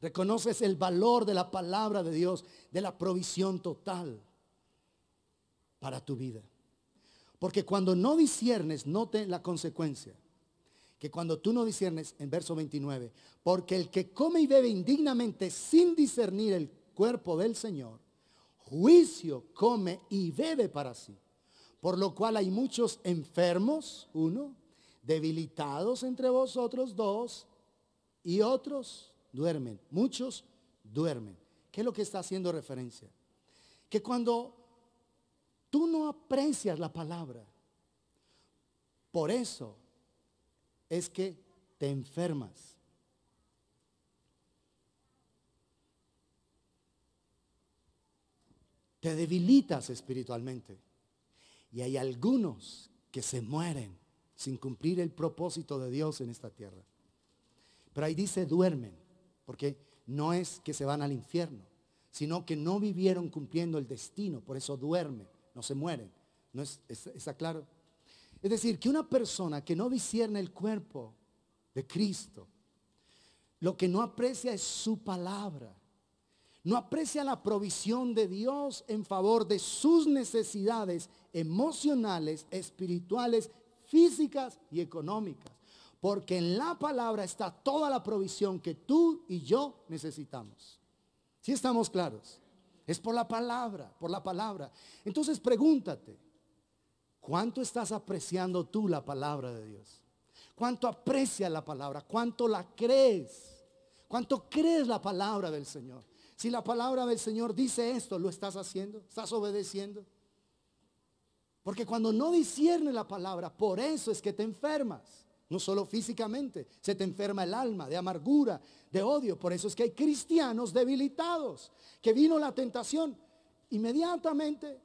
S1: Reconoces el valor de la palabra de Dios, de la provisión total para tu vida. Porque cuando no disciernes, note la consecuencia. Que cuando tú no disciernes, en verso 29, porque el que come y bebe indignamente sin discernir el cuerpo del Señor, juicio come y bebe para sí. Por lo cual hay muchos enfermos, 1, debilitados entre vosotros 2, y otros duermen. Muchos duermen. ¿Qué es lo que está haciendo referencia? Que cuando tú no aprecias la palabra, por eso es que te enfermas. Te debilitas espiritualmente. Y hay algunos que se mueren sin cumplir el propósito de Dios en esta tierra. Pero ahí dice duermen, porque no es que se van al infierno, sino que no vivieron cumpliendo el destino, por eso duermen, no se mueren. ¿No está claro? Es decir, que una persona que no discierne el cuerpo de Cristo, lo que no aprecia es su palabra. No aprecia la provisión de Dios en favor de sus necesidades emocionales, espirituales, físicas y económicas. Porque en la palabra está toda la provisión que tú y yo necesitamos. ¿Sí estamos claros? Es por la palabra, por la palabra. Entonces pregúntate, ¿cuánto estás apreciando tú la palabra de Dios? ¿Cuánto aprecias la palabra? ¿Cuánto la crees? ¿Cuánto crees la palabra del Señor? Si la palabra del Señor dice esto, ¿lo estás haciendo? ¿Estás obedeciendo? Porque cuando no disciernes la palabra, por eso es que te enfermas. No solo físicamente, se te enferma el alma de amargura, de odio. Por eso es que hay cristianos debilitados, que vino la tentación, inmediatamente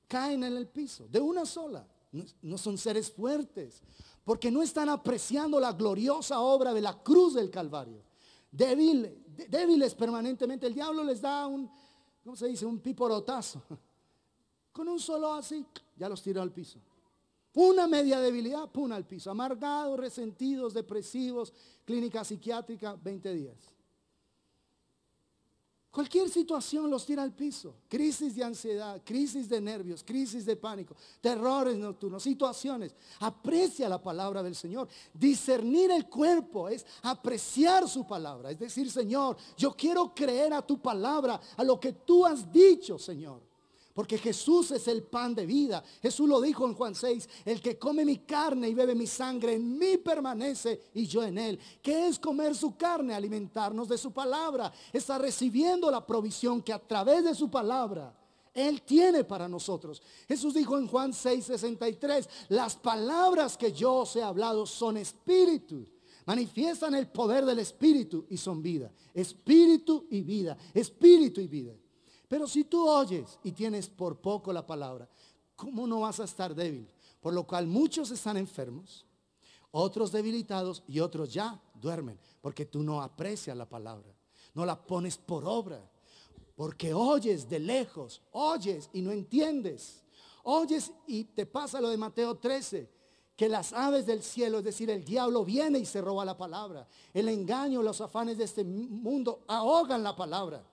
S1: caen en el piso, de una sola. No son seres fuertes, porque no están apreciando la gloriosa obra de la cruz del Calvario. Débiles permanentemente. El diablo les da un, ¿cómo se dice? Un piporotazo. Con un solo así, ya los tiró al piso. Una media debilidad, pum, al piso. Amargados, resentidos, depresivos, clínica psiquiátrica, 20 días. Cualquier situación los tira al piso. Crisis de ansiedad, crisis de nervios, crisis de pánico, terrores nocturnos, situaciones. Aprecia la palabra del Señor. Discernir el cuerpo es apreciar su palabra. Es decir, Señor, yo quiero creer a tu palabra, a lo que tú has dicho, Señor. Porque Jesús es el pan de vida. Jesús lo dijo en Juan 6, el que come mi carne y bebe mi sangre, en mí permanece y yo en él. ¿Qué es comer su carne? Alimentarnos de su palabra. Está recibiendo la provisión que a través de su palabra Él tiene para nosotros. Jesús dijo en Juan 6:63, las palabras que yo os he hablado son espíritu. Manifiestan el poder del espíritu y son vida. Espíritu y vida, espíritu y vida. Pero si tú oyes y tienes por poco la palabra, ¿cómo no vas a estar débil? Por lo cual muchos están enfermos, otros debilitados y otros ya duermen. Porque tú no aprecias la palabra, no la pones por obra. Porque oyes de lejos, oyes y no entiendes. Oyes y te pasa lo de Mateo 13, que las aves del cielo, es decir, el diablo viene y se roba la palabra. El engaño, los afanes de este mundo ahogan la palabra.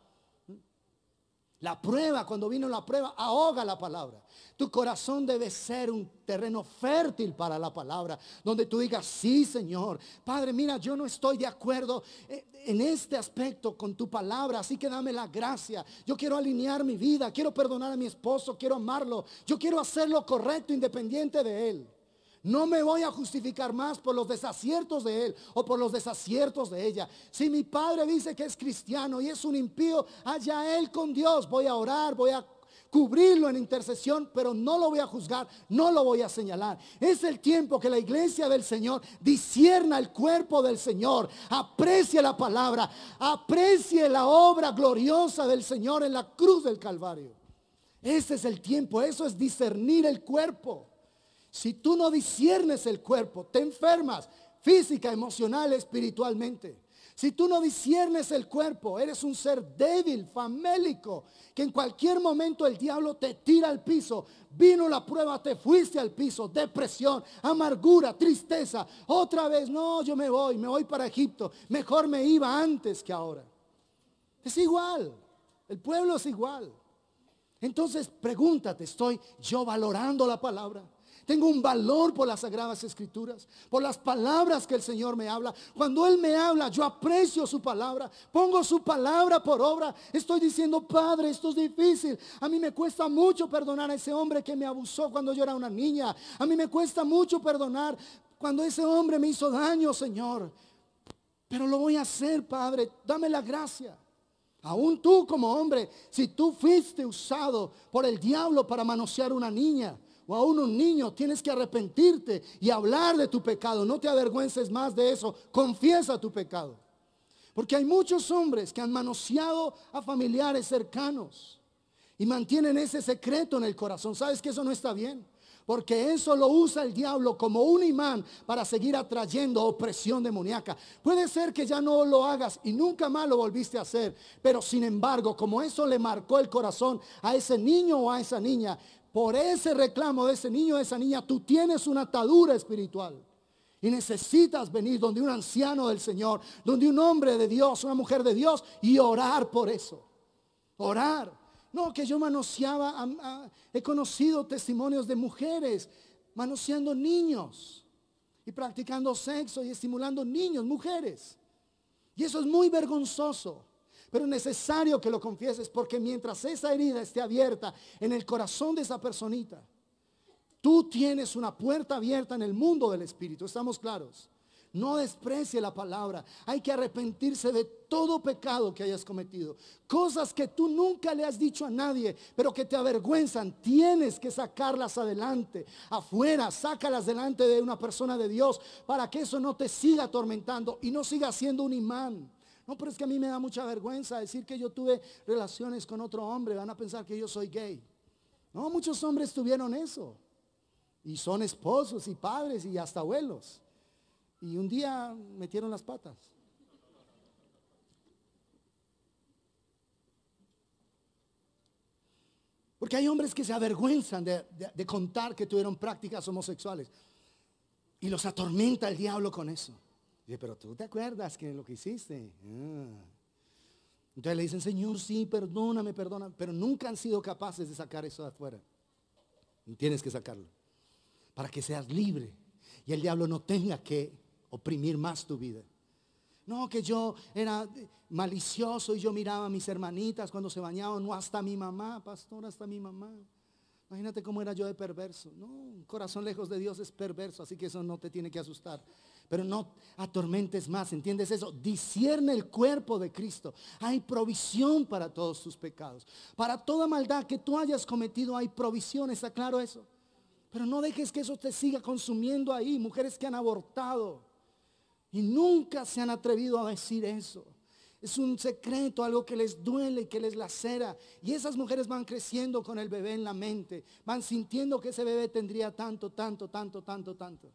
S1: La prueba, cuando vino la prueba, ahoga la palabra. Tu corazón debe ser un terreno fértil para la palabra, donde tú digas, sí, Señor, Padre, mira, yo no estoy de acuerdo en este aspecto con tu palabra, así que dame la gracia. Yo quiero alinear mi vida, quiero perdonar a mi esposo, quiero amarlo, yo quiero hacer lo correcto independiente de él. No me voy a justificar más por los desaciertos de él o por los desaciertos de ella. Si mi padre dice que es cristiano y es un impío, allá él con Dios. Voy a orar, voy a cubrirlo en intercesión, pero no lo voy a juzgar, no lo voy a señalar. Es el tiempo que la iglesia del Señor discierna el cuerpo del Señor, aprecie la palabra, aprecie la obra gloriosa del Señor en la cruz del Calvario. Ese es el tiempo, eso es discernir el cuerpo. Si tú no disciernes el cuerpo, te enfermas física, emocional, espiritualmente. Si tú no disciernes el cuerpo, eres un ser débil, famélico, que en cualquier momento el diablo te tira al piso. Vino la prueba, te fuiste al piso. Depresión, amargura, tristeza. Otra vez, no, yo me voy para Egipto. Mejor me iba antes que ahora. Es igual, el pueblo es igual. Entonces pregúntate, ¿estoy yo valorando la palabra? Tengo un valor por las sagradas escrituras, por las palabras que el Señor me habla. Cuando Él me habla, yo aprecio su palabra, pongo su palabra por obra. Estoy diciendo, Padre, esto es difícil. A mí me cuesta mucho perdonar a ese hombre que me abusó cuando yo era una niña. A mí me cuesta mucho perdonar cuando ese hombre me hizo daño, Señor. Pero lo voy a hacer, Padre, dame la gracia. Aún tú como hombre, si tú fuiste usado por el diablo para manosear una niña, o aún un niño, tienes que arrepentirte y hablar de tu pecado. No te avergüences más de eso. Confiesa tu pecado. Porque hay muchos hombres que han manoseado a familiares cercanos y mantienen ese secreto en el corazón. ¿Sabes que eso no está bien? Porque eso lo usa el diablo como un imán para seguir atrayendo opresión demoníaca. Puede ser que ya no lo hagas y nunca más lo volviste a hacer. Pero sin embargo, como eso le marcó el corazón a ese niño o a esa niña, por ese reclamo de ese niño o de esa niña, tú tienes una atadura espiritual. Y necesitas venir donde un anciano del Señor, donde un hombre de Dios, una mujer de Dios, y orar por eso. Orar. No, que yo manoseaba, he conocido testimonios de mujeres manoseando niños y practicando sexo y estimulando niños, mujeres. Y eso es muy vergonzoso. Pero es necesario que lo confieses, porque mientras esa herida esté abierta en el corazón de esa personita, tú tienes una puerta abierta en el mundo del espíritu. ¿Estamos claros? No desprecie la palabra. Hay que arrepentirse de todo pecado que hayas cometido. Cosas que tú nunca le has dicho a nadie, pero que te avergüenzan. Tienes que sacarlas adelante. Afuera, sácalas delante de una persona de Dios, para que eso no te siga atormentando y no siga siendo un imán. No, pero es que a mí me da mucha vergüenza decir que yo tuve relaciones con otro hombre. Van a pensar que yo soy gay. No, muchos hombres tuvieron eso. Y son esposos y padres y hasta abuelos. Y un día metieron las patas. Porque hay hombres que se avergüenzan de contar que tuvieron prácticas homosexuales. Y los atormenta el diablo con eso. Dice, pero tú te acuerdas que lo que hiciste. Entonces le dicen, Señor, sí, perdóname, perdóname. Pero nunca han sido capaces de sacar eso de afuera. Y tienes que sacarlo. Para que seas libre. Y el diablo no tenga que oprimir más tu vida. No, que yo era malicioso y yo miraba a mis hermanitas cuando se bañaban. No, hasta mi mamá, pastor, hasta mi mamá. Imagínate cómo era yo de perverso. No, un corazón lejos de Dios es perverso, así que eso no te tiene que asustar. Pero no atormentes más, ¿entiendes eso? Discierne el cuerpo de Cristo. Hay provisión para todos tus pecados. Para toda maldad que tú hayas cometido hay provisión, ¿está claro eso? Pero no dejes que eso te siga consumiendo ahí. Mujeres que han abortado y nunca se han atrevido a decir eso. Es un secreto, algo que les duele y que les lacera. Y esas mujeres van creciendo con el bebé en la mente. Van sintiendo que ese bebé tendría tanto, tanto, tanto, tanto, tanto.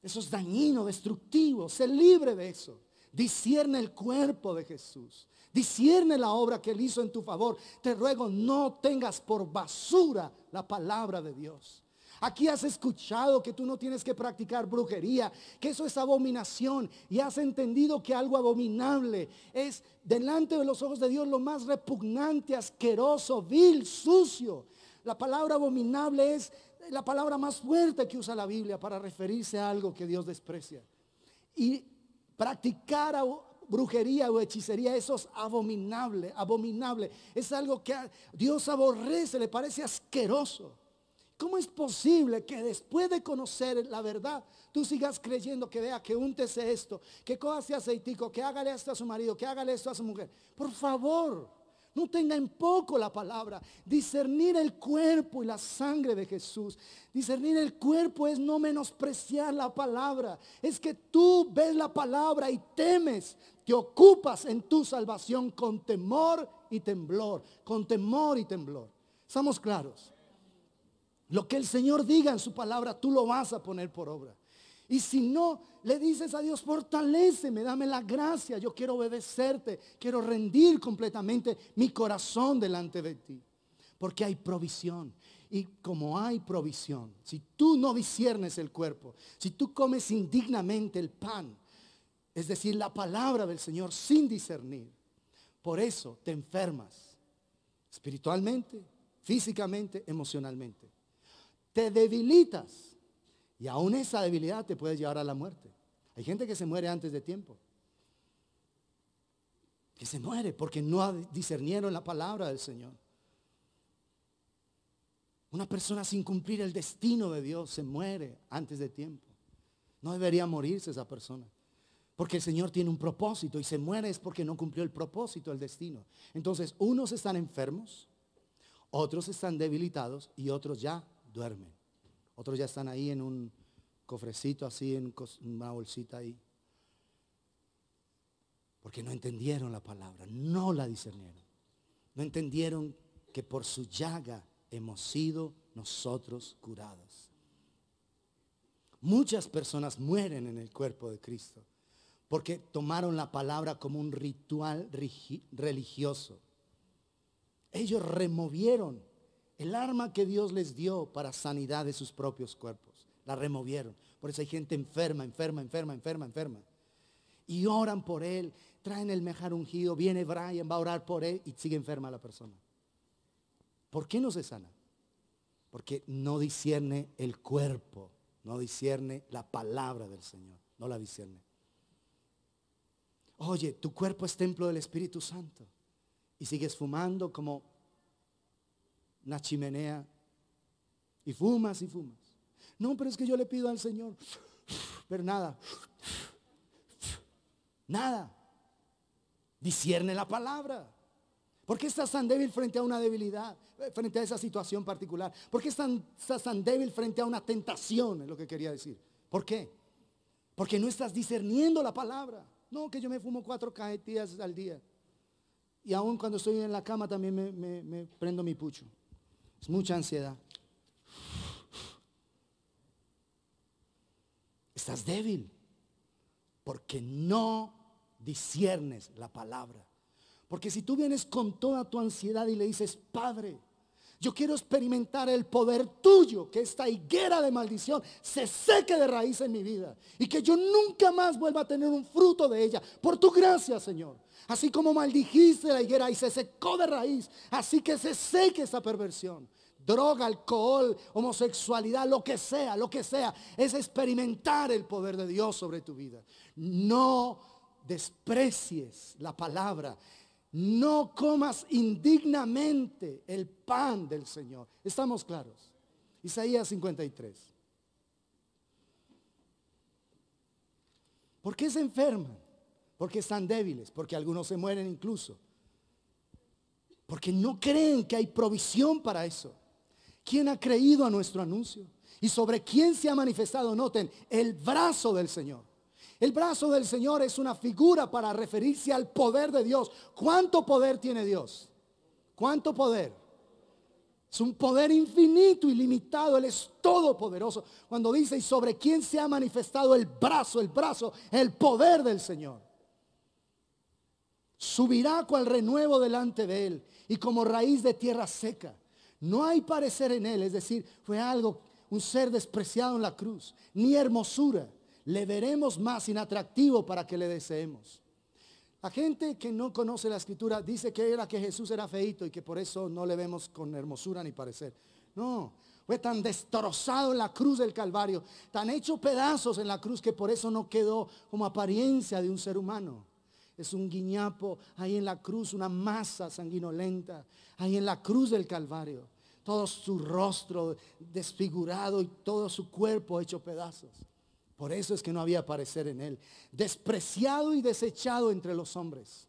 S1: Eso es dañino, destructivo. Sé libre de eso. Discierne el cuerpo de Jesús. Discierne la obra que Él hizo en tu favor. Te ruego, no tengas por basura la palabra de Dios. Aquí has escuchado que tú no tienes que practicar brujería, que eso es abominación, y has entendido que algo abominable es delante de los ojos de Dios lo más repugnante, asqueroso, vil, sucio. La palabra abominable es la palabra más fuerte que usa la Biblia para referirse a algo que Dios desprecia. Y practicar brujería o hechicería, eso es abominable, abominable. Es algo que Dios aborrece, le parece asqueroso. ¿Cómo es posible que después de conocer la verdad, tú sigas creyendo que vea que úntese esto, que coja ese aceitico, que hágale esto a su marido, que hágale esto a su mujer? Por favor, no tenga en poco la palabra. Discernir el cuerpo y la sangre de Jesús. Discernir el cuerpo es no menospreciar la palabra. Es que tú ves la palabra y temes. Te ocupas en tu salvación con temor y temblor. Con temor y temblor. ¿Estamos claros? Lo que el Señor diga en su palabra, tú lo vas a poner por obra. Y si no, le dices a Dios, fortaléceme, dame la gracia. Yo quiero obedecerte, quiero rendir completamente mi corazón delante de ti. Porque hay provisión. Y como hay provisión, si tú no disciernes el cuerpo, si tú comes indignamente el pan, es decir, la palabra del Señor sin discernir, por eso te enfermas espiritualmente, físicamente, emocionalmente. Te debilitas y aún esa debilidad te puede llevar a la muerte. Hay gente que se muere antes de tiempo, que se muere porque no discernieron la palabra del Señor. Una persona sin cumplir el destino de Dios se muere antes de tiempo. No debería morirse esa persona, porque el Señor tiene un propósito, y se muere es porque no cumplió el propósito, el destino. Entonces unos están enfermos, otros están debilitados y otros ya duermen. Otros ya están ahí en un cofrecito así, en una bolsita ahí. Porque no entendieron la palabra, no la discernieron. No entendieron que por su llaga hemos sido nosotros curados. Muchas personas mueren en el cuerpo de Cristo porque tomaron la palabra como un ritual religioso. Ellos removieron el arma que Dios les dio para sanidad de sus propios cuerpos. La removieron. Por eso hay gente enferma. Y oran por él. Traen el mejar ungido. Viene Brian, va a orar por él y sigue enferma la persona. ¿Por qué no se sana? Porque no discierne el cuerpo. No discierne la palabra del Señor. No la discierne. Oye, tu cuerpo es templo del Espíritu Santo. Y sigues fumando como una chimenea y fumas. No, pero es que yo le pido al Señor, pero nada. Discierne la palabra. ¿Por qué estás tan débil frente a una debilidad, frente a esa situación particular? ¿Por qué estás tan débil frente a una tentación? Es lo que quería decir. ¿Por qué? Porque no estás discerniendo la palabra. No, que yo me fumo 4 cajetillas al día. Y aún cuando estoy en la cama también me prendo mi pucho. Es mucha ansiedad. Estás débil porque no disciernes la palabra. Porque si tú vienes con toda tu ansiedad y le dices: Padre, yo quiero experimentar el poder tuyo, que esta higuera de maldición se seque de raíz en mi vida y que yo nunca más vuelva a tener un fruto de ella, por tu gracia, Señor. Así como maldijiste la higuera y se secó de raíz, así que se seque esa perversión. Droga, alcohol, homosexualidad, lo que sea, es experimentar el poder de Dios sobre tu vida. No desprecies la palabra. No comas indignamente el pan del Señor. ¿Estamos claros? Isaías 53. ¿Por qué se enferman? Porque están débiles, porque algunos se mueren incluso. Porque no creen que hay provisión para eso. ¿Quién ha creído a nuestro anuncio? ¿Y sobre quién se ha manifestado? Noten, el brazo del Señor. El brazo del Señor es una figura para referirse al poder de Dios. ¿Cuánto poder tiene Dios? ¿Cuánto poder? Es un poder infinito, ilimitado. Él es todopoderoso. Cuando dice: ¿y sobre quién se ha manifestado el brazo, el poder del Señor? Subirá cual renuevo delante de él y como raíz de tierra seca. No hay parecer en él, es decir, fue un ser despreciado en la cruz, ni hermosura. Le veremos más inatractivo para que le deseemos. La gente que no conoce la escritura dice que Jesús era feito y que por eso no le vemos con hermosura ni parecer. No, fue tan destrozado en la cruz del Calvario, tan hecho pedazos en la cruz, que por eso no quedó como apariencia de un ser humano. Es un guiñapo ahí en la cruz, una masa sanguinolenta ahí en la cruz del Calvario. Todo su rostro desfigurado y todo su cuerpo hecho pedazos. Por eso es que no había parecer en él. Despreciado y desechado entre los hombres.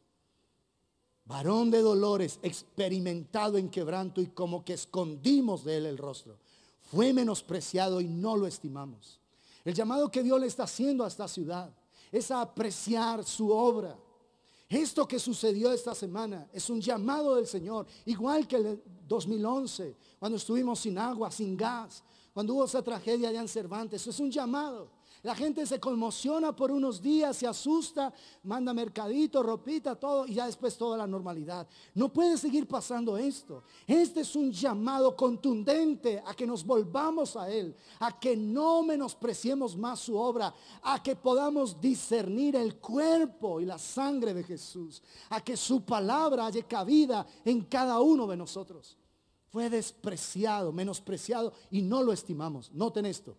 S1: Varón de dolores, experimentado en quebranto, y como que escondimos de él el rostro. Fue menospreciado y no lo estimamos. El llamado que Dios le está haciendo a esta ciudad es a apreciar su obra. Esto que sucedió esta semana es un llamado del Señor. Igual que el 2011, cuando estuvimos sin agua, sin gas, cuando hubo esa tragedia allá en Cervantes. Eso es un llamado. La gente se conmociona por unos días, se asusta, manda mercadito, ropita, todo, y ya después toda la normalidad. No puede seguir pasando esto. Este es un llamado contundente a que nos volvamos a Él, a que no menospreciemos más su obra, a que podamos discernir el cuerpo y la sangre de Jesús, a que su palabra haya cabida en cada uno de nosotros. Fue despreciado, menospreciado y no lo estimamos. Noten esto.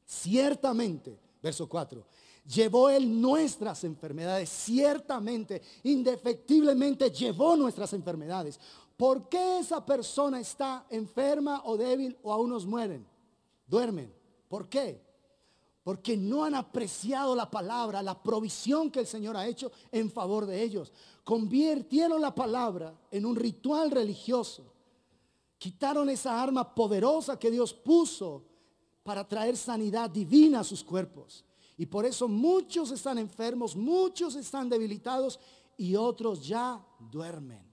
S1: Ciertamente, verso 4, llevó él nuestras enfermedades. Ciertamente, indefectiblemente llevó nuestras enfermedades. ¿Por qué esa persona está enferma o débil o aún nos mueren? Duermen. ¿Por qué? Porque no han apreciado la palabra, la provisión que el Señor ha hecho en favor de ellos. Convirtieron la palabra en un ritual religioso. Quitaron esa arma poderosa que Dios puso para traer sanidad divina a sus cuerpos. Y por eso muchos están enfermos, muchos están debilitados y otros ya duermen.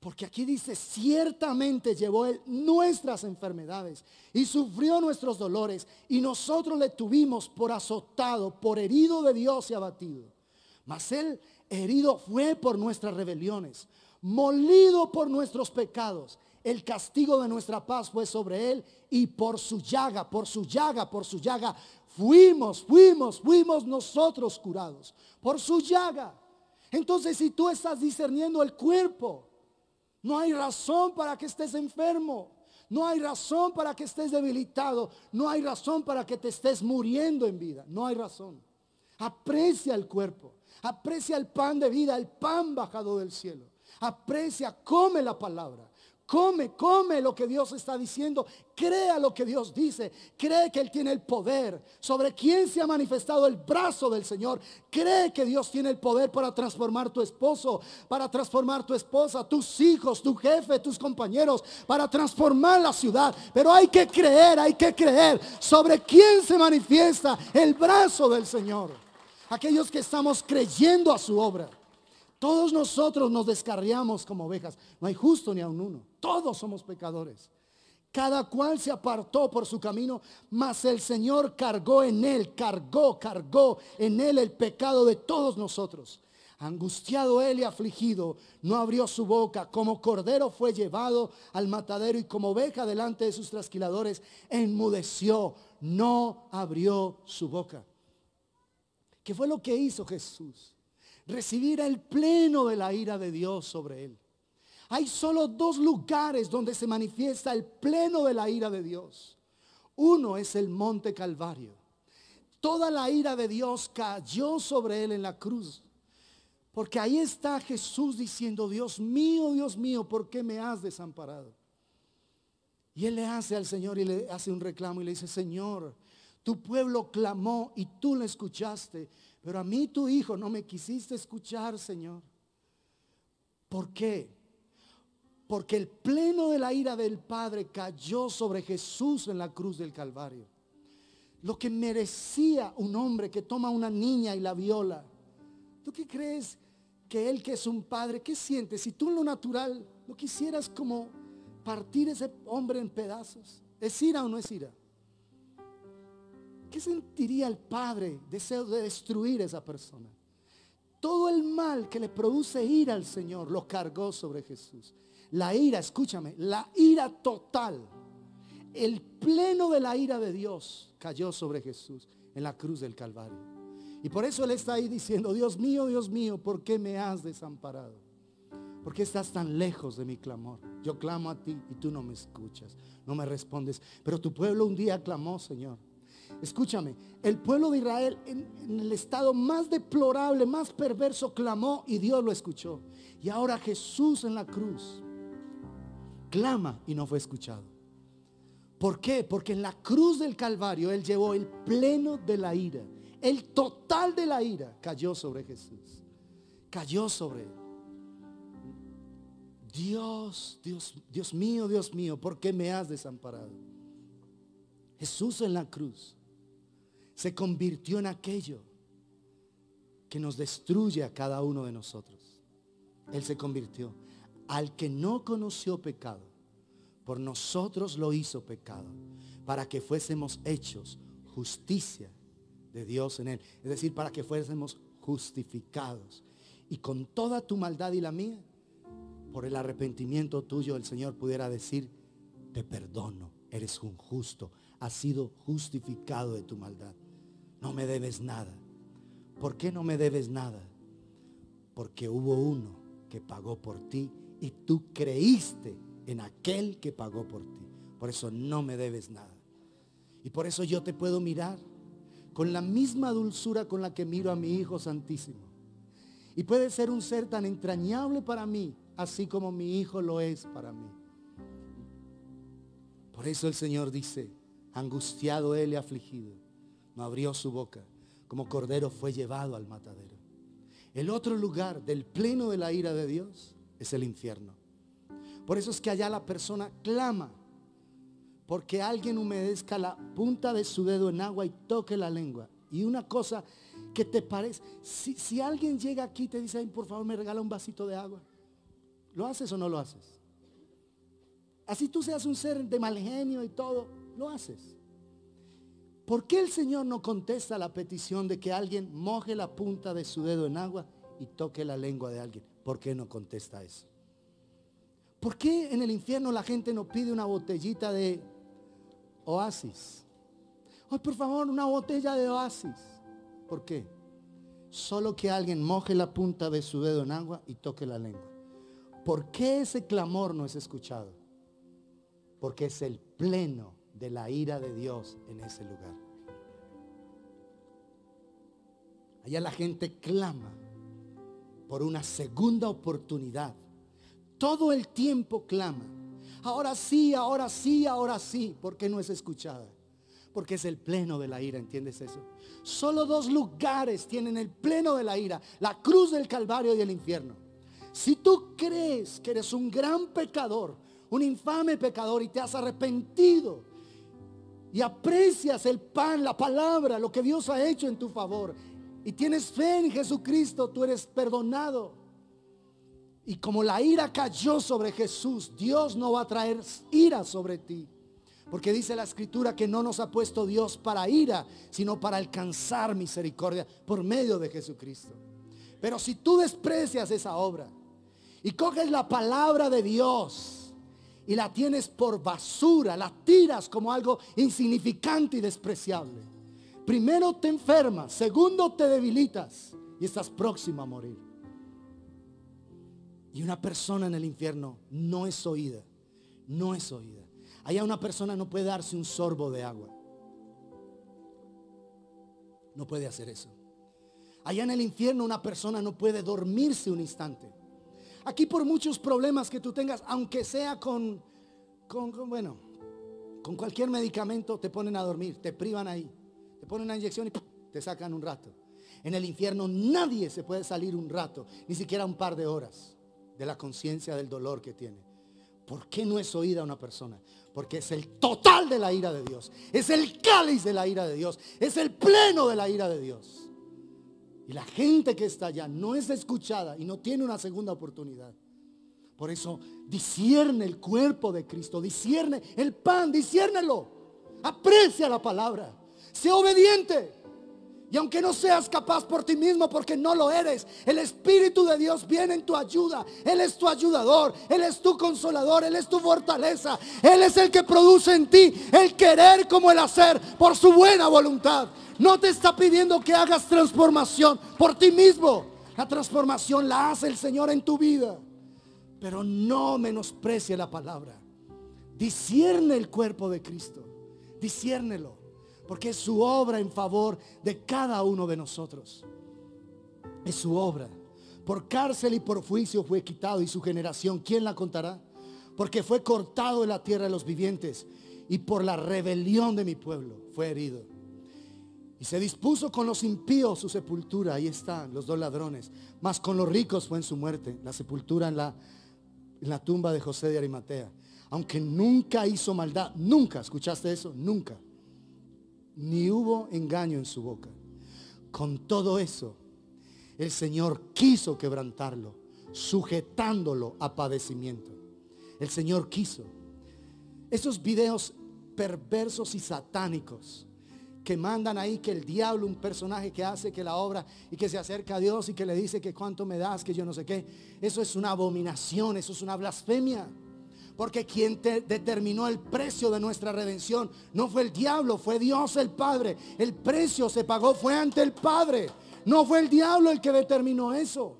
S1: Porque aquí dice: ciertamente llevó él nuestras enfermedades y sufrió nuestros dolores, y nosotros le tuvimos por azotado, por herido de Dios y abatido. Mas él herido fue por nuestras rebeliones, molido por nuestros pecados. El castigo de nuestra paz fue sobre él, y por su llaga fuimos nosotros curados. Por su llaga. Entonces, si tú estás discerniendo el cuerpo, no hay razón para que estés enfermo. No hay razón para que estés debilitado. No hay razón para que te estés muriendo en vida. No hay razón. Aprecia el cuerpo. Aprecia el pan de vida, el pan bajado del cielo. Aprecia, come la palabra. Come lo que Dios está diciendo. Crea lo que Dios dice. Cree que Él tiene el poder. Sobre quién se ha manifestado el brazo del Señor. Cree que Dios tiene el poder para transformar tu esposo, para transformar tu esposa, tus hijos, tu jefe, tus compañeros, para transformar la ciudad. Pero hay que creer sobre quién se manifiesta el brazo del Señor. Aquellos que estamos creyendo a su obra. Todos nosotros nos descarriamos como ovejas. No hay justo ni aun uno. Todos somos pecadores. Cada cual se apartó por su camino, mas el Señor cargó en él, cargó en él el pecado de todos nosotros. Angustiado él y afligido, no abrió su boca. Como cordero fue llevado al matadero, y como oveja delante de sus trasquiladores, enmudeció, no abrió su boca. ¿Qué fue lo que hizo Jesús? Recibir el pleno de la ira de Dios sobre él. Hay solo dos lugares donde se manifiesta el pleno de la ira de Dios. Uno es el monte Calvario. Toda la ira de Dios cayó sobre él en la cruz. Porque ahí está Jesús diciendo: Dios mío, ¿por qué me has desamparado? Y él le hace al Señor y le hace un reclamo y le dice: Señor, tu pueblo clamó y tú lo escuchaste, pero a mí, tu hijo, no me quisiste escuchar, Señor. ¿Por qué? Porque el pleno de la ira del Padre cayó sobre Jesús en la cruz del Calvario. Lo que merecía un hombre que toma a una niña y la viola. ¿Tú qué crees que él, que es un padre, qué siente? Si tú en lo natural no quisieras como partir ese hombre en pedazos. ¿Es ira o no es ira? ¿Qué sentiría el padre, deseo de destruir a esa persona? Todo el mal que le produce ira al Señor lo cargó sobre Jesús. La ira, escúchame, la ira total, el pleno de la ira de Dios cayó sobre Jesús en la cruz del Calvario. Y por eso él está ahí diciendo: Dios mío, ¿por qué me has desamparado? ¿Por qué estás tan lejos de mi clamor? Yo clamo a ti y tú no me escuchas, no me respondes. Pero tu pueblo un día clamó, Señor. Escúchame, el pueblo de Israel en el estado más deplorable, más perverso, clamó y Dios lo escuchó. Y ahora Jesús en la cruz clama y no fue escuchado. ¿Por qué? Porque en la cruz del Calvario él llevó el pleno de la ira. El total de la ira cayó sobre Jesús. Cayó sobre él. Dios mío, ¿por qué me has desamparado? Jesús en la cruz se convirtió en aquello que nos destruye a cada uno de nosotros. Él se convirtió. Al que no conoció pecado, por nosotros lo hizo pecado, para que fuésemos hechos justicia de Dios en él. Es decir, para que fuésemos justificados. Y con toda tu maldad y la mía, por el arrepentimiento tuyo, el Señor pudiera decir: te perdono, eres un justo, has sido justificado de tu maldad. No me debes nada. ¿Por qué no me debes nada? Porque hubo uno que pagó por ti y tú creíste en aquel que pagó por ti. Por eso no me debes nada. Y por eso yo te puedo mirar con la misma dulzura con la que miro a mi Hijo Santísimo. Y puede ser un ser tan entrañable para mí, así como mi Hijo lo es para mí. Por eso el Señor dice: angustiado él y afligido, no abrió su boca. Como cordero fue llevado al matadero. El otro lugar del pleno de la ira de Dios es el infierno. Por eso es que allá la persona clama porque alguien humedezca la punta de su dedo en agua y toque la lengua. Y una cosa que te parece, si alguien llega aquí y te dice: ay, por favor, me regala un vasito de agua, ¿lo haces o no lo haces? Así tú seas un ser de mal genio y todo, lo haces. ¿Por qué el Señor no contesta la petición de que alguien moje la punta de su dedo en agua y toque la lengua de alguien? ¿Por qué no contesta eso? ¿Por qué en el infierno la gente no pide una botellita de Oasis? Ay, por favor, una botella de Oasis. ¿Por qué? Solo que alguien moje la punta de su dedo en agua y toque la lengua. ¿Por qué ese clamor no es escuchado? Porque es el pleno de la ira de Dios en ese lugar. Allá la gente clama por una segunda oportunidad. Todo el tiempo clama: ahora sí, ahora sí, ahora sí. ¿Por qué no es escuchada? Porque es el pleno de la ira, ¿entiendes eso? Solo dos lugares tienen el pleno de la ira: la cruz del Calvario y el infierno. Si tú crees que eres un gran pecador, un infame pecador, y te has arrepentido y aprecias el pan, la palabra, lo que Dios ha hecho en tu favor, y tienes fe en Jesucristo, tú eres perdonado. Y como la ira cayó sobre Jesús, Dios no va a traer ira sobre ti. Porque dice la escritura que no nos ha puesto Dios para ira, sino para alcanzar misericordia por medio de Jesucristo. Pero si tú desprecias esa obra y coges la palabra de Dios y la tienes por basura, la tiras como algo insignificante y despreciable, primero te enfermas, segundo te debilitas y estás próximo a morir. Y una persona en el infierno no es oída, no es oída. Allá una persona no puede darse un sorbo de agua, no puede hacer eso. Allá en el infierno una persona no puede dormirse un instante. Aquí por muchos problemas que tú tengas, aunque sea con cualquier medicamento, te ponen a dormir, te privan ahí, te ponen una inyección y ¡pum!, te sacan un rato. En el infierno nadie se puede salir un rato, ni siquiera un par de horas, de la conciencia del dolor que tiene. ¿Por qué no es oída una persona? Porque es el total de la ira de Dios, es el cáliz de la ira de Dios, es el pleno de la ira de Dios. Y la gente que está allá no es escuchada y no tiene una segunda oportunidad. Por eso discierne el cuerpo de Cristo, discierne el pan, disciérnelo. Aprecia la palabra, sé obediente. Y aunque no seas capaz por ti mismo, porque no lo eres, el Espíritu de Dios viene en tu ayuda. Él es tu ayudador, Él es tu consolador, Él es tu fortaleza. Él es el que produce en ti el querer como el hacer por su buena voluntad. No te está pidiendo que hagas transformación por ti mismo. La transformación la hace el Señor en tu vida. Pero no menosprecie la palabra. Discierne el cuerpo de Cristo, disciérnelo, porque es su obra en favor de cada uno de nosotros. Es su obra. Por cárcel y por juicio fue quitado, y su generación, ¿quién la contará? Porque fue cortado de la tierra de los vivientes, y por la rebelión de mi pueblo fue herido. Y se dispuso con los impíos su sepultura. Ahí están los dos ladrones. Mas con los ricos fue en su muerte, la sepultura en la tumba de José de Arimatea. Aunque nunca hizo maldad, nunca, ¿escuchaste eso? Nunca. Ni hubo engaño en su boca. Con todo eso, el Señor quiso quebrantarlo, sujetándolo a padecimiento. El Señor quiso. Esos videos perversos y satánicos que mandan ahí que el diablo, un personaje que hace que la obra y que se acerca a Dios y que le dice que cuánto me das, que yo no sé qué, eso es una abominación, eso es una blasfemia. Porque quien determinó el precio de nuestra redención no fue el diablo, fue Dios el Padre. El precio se pagó, fue ante el Padre. No fue el diablo el que determinó eso.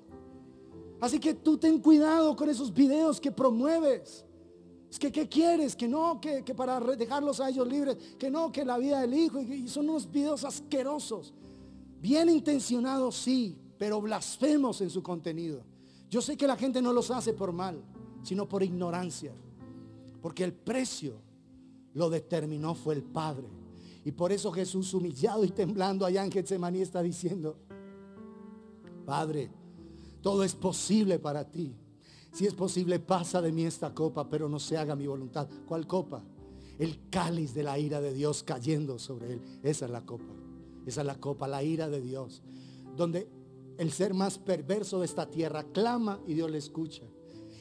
S1: Así que tú ten cuidado con esos videos que promueves. Es que ¿qué quieres? Que no, que para dejarlos a ellos libres, que no, que la vida del hijo. Y son unos videos asquerosos. Bien intencionados, sí, pero blasfemos en su contenido. Yo sé que la gente no los hace por mal, sino por ignorancia. Porque el precio lo determinó fue el Padre. Y por eso Jesús, humillado y temblando allá en Getsemaní, está diciendo: Padre, todo es posible para ti. Si es posible, pasa de mí esta copa, pero no se haga mi voluntad. ¿Cuál copa? El cáliz de la ira de Dios cayendo sobre él. Esa es la copa. Esa es la copa, la ira de Dios, donde el ser más perverso de esta tierra clama y Dios le escucha.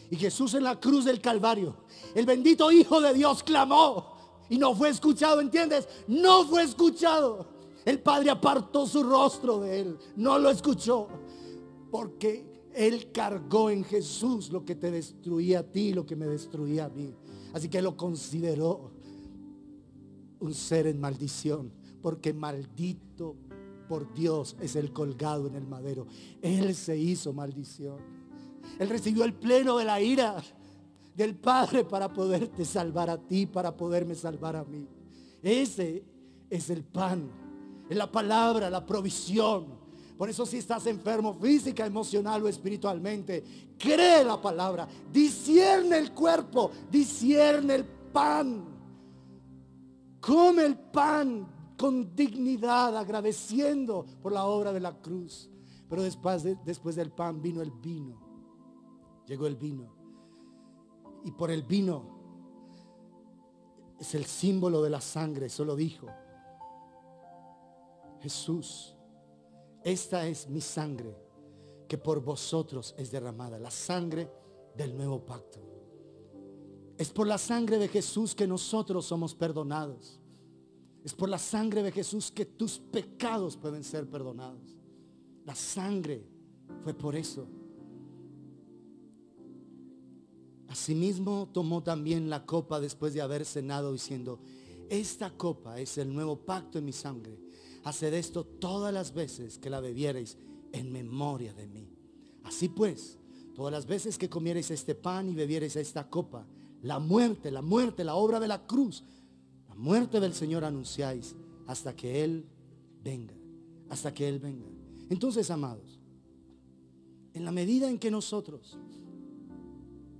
S1: Y Jesús en la cruz del Calvario, el bendito Hijo de Dios, clamó y no fue escuchado, ¿entiendes? No fue escuchado. El Padre apartó su rostro de él, no lo escuchó, porque Él cargó en Jesús lo que te destruía a ti, lo que me destruía a mí. Así que lo consideró un ser en maldición, porque maldito por Dios es el colgado en el madero. Él se hizo maldición. Él recibió el pleno de la ira del Padre para poderte salvar a ti, para poderme salvar a mí. Ese es el pan, es la palabra, la provisión. Por eso, si estás enfermo física, emocional o espiritualmente, cree la palabra, discierne el cuerpo, discierne el pan. Come el pan con dignidad, agradeciendo por la obra de la cruz. Pero después del pan vino el vino. Llegó el vino. Y por el vino es el símbolo de la sangre. Eso lo dijo Jesús. Esta es mi sangre, que por vosotros es derramada. La sangre del nuevo pacto. Es por la sangre de Jesús que nosotros somos perdonados. Es por la sangre de Jesús que tus pecados pueden ser perdonados. La sangre fue por eso. Asimismo tomó también la copa después de haber cenado, diciendo: esta copa es el nuevo pacto en mi sangre. Haced esto todas las veces que la bebiereis en memoria de mí. Así pues, todas las veces que comiereis este pan y bebiereis esta copa, la muerte, la obra de la cruz, la muerte del Señor anunciáis hasta que Él venga. Hasta que Él venga. Entonces, amados, en la medida en que nosotros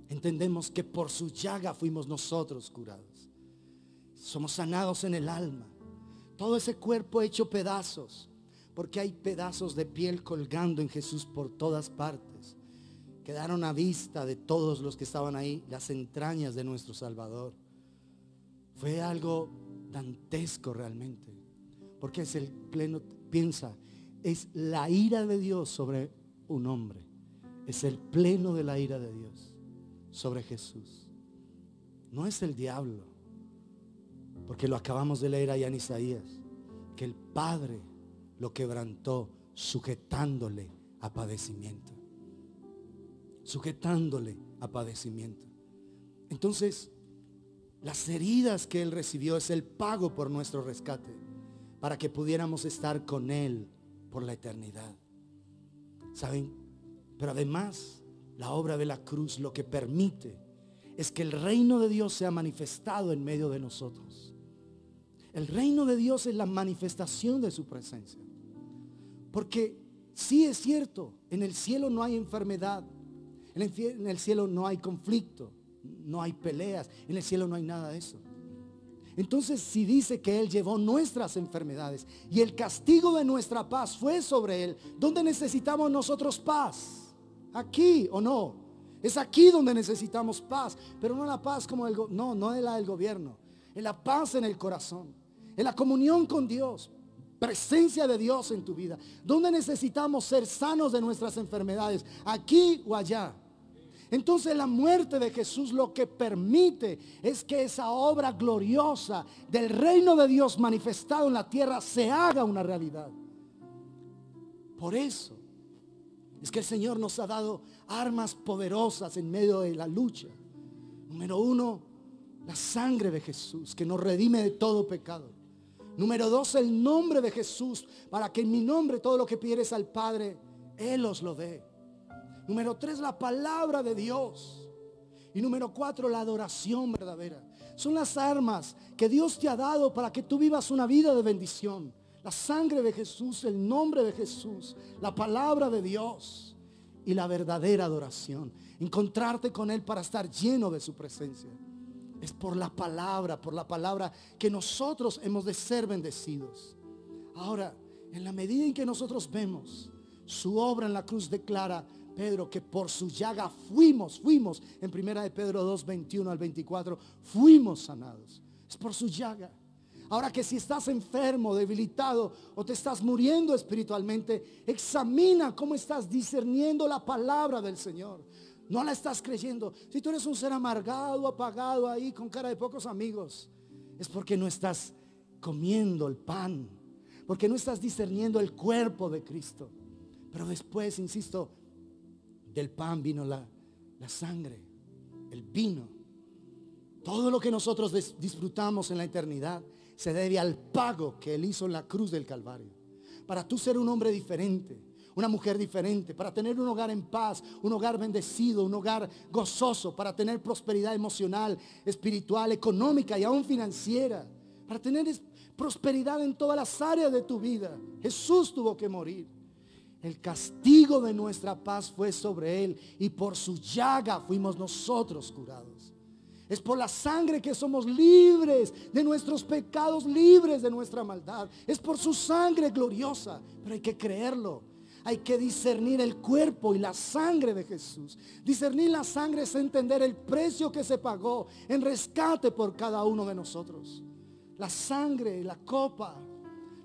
S1: entendemos que por su llaga fuimos nosotros curados, somos sanados en el alma, todo ese cuerpo hecho pedazos, porque hay pedazos de piel colgando en Jesús por todas partes. Quedaron a vista de todos los que estaban ahí las entrañas de nuestro Salvador. Fue algo dantesco realmente, porque es el pleno, piensa, es la ira de Dios sobre un hombre. Es el pleno de la ira de Dios sobre Jesús. No es el diablo, porque lo acabamos de leer allá en Isaías, que el Padre lo quebrantó sujetándole a padecimiento. Sujetándole a padecimiento. Entonces, las heridas que Él recibió es el pago por nuestro rescate, para que pudiéramos estar con Él por la eternidad. ¿Saben? Pero además, la obra de la cruz lo que permite es que el reino de Dios sea manifestado en medio de nosotros. El reino de Dios es la manifestación de su presencia. Porque sí es cierto, en el cielo no hay enfermedad, en el cielo no hay conflicto, no hay peleas, en el cielo no hay nada de eso. Entonces, si dice que Él llevó nuestras enfermedades y el castigo de nuestra paz fue sobre Él, ¿dónde necesitamos nosotros paz? ¿Aquí o no? Es aquí donde necesitamos paz, pero no la paz como no es la del gobierno, es la paz en el corazón, es la comunión con Dios, presencia de Dios en tu vida. ¿Dónde necesitamos ser sanos de nuestras enfermedades? ¿Aquí o allá? Entonces la muerte de Jesús lo que permite es que esa obra gloriosa del reino de Dios manifestado en la tierra se haga una realidad. Por eso es que el Señor nos ha dado armas poderosas en medio de la lucha. Número uno, la sangre de Jesús que nos redime de todo pecado. Número dos, el nombre de Jesús, para que en mi nombre todo lo que pidieres al Padre, Él os lo dé. Número tres, la palabra de Dios. Y número cuatro, la adoración verdadera. Son las armas que Dios te ha dado para que tú vivas una vida de bendición. La sangre de Jesús, el nombre de Jesús, la palabra de Dios y la verdadera adoración. Encontrarte con Él para estar lleno de su presencia. Es por la palabra que nosotros hemos de ser bendecidos. Ahora, en la medida en que nosotros vemos su obra en la cruz, declara Pedro que por su llaga fuimos en primera de Pedro 2, 21 al 24, fuimos sanados. Es por su llaga. Ahora, que si estás enfermo, debilitado o te estás muriendo espiritualmente, examina cómo estás discerniendo la palabra del Señor. No la estás creyendo. Si tú eres un ser amargado, apagado ahí con cara de pocos amigos, es porque no estás comiendo el pan, porque no estás discerniendo el cuerpo de Cristo. Pero después, insisto, del pan vino la sangre, el vino. Todo lo que nosotros disfrutamos en la eternidad se debe al pago que Él hizo en la cruz del Calvario. Para tú ser un hombre diferente, una mujer diferente, para tener un hogar en paz, un hogar bendecido, un hogar gozoso, para tener prosperidad emocional, espiritual, económica y aún financiera, para tener prosperidad en todas las áreas de tu vida. Jesús tuvo que morir. El castigo de nuestra paz fue sobre Él y por su llaga fuimos nosotros curados. Es por la sangre que somos libres de nuestros pecados, libres de nuestra maldad. Es por su sangre gloriosa, pero hay que creerlo. Hay que discernir el cuerpo y la sangre de Jesús. Discernir la sangre es entender el precio que se pagó en rescate por cada uno de nosotros. La sangre, la copa,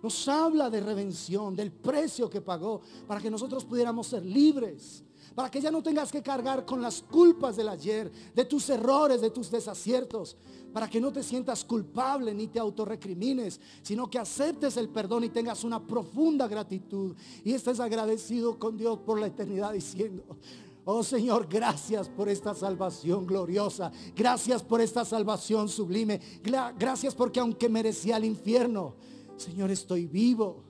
S1: nos habla de redención, del precio que pagó para que nosotros pudiéramos ser libres. para que ya no tengas que cargar con las culpas del ayer, de tus errores, de tus desaciertos, para que no te sientas culpable ni te autorrecrimines, sino que aceptes el perdón y tengas una profunda gratitud y estés agradecido con Dios por la eternidad diciendo: oh Señor, gracias por esta salvación gloriosa. Gracias por esta salvación sublime. Gracias porque aunque merecía el infierno, Señor, estoy vivo.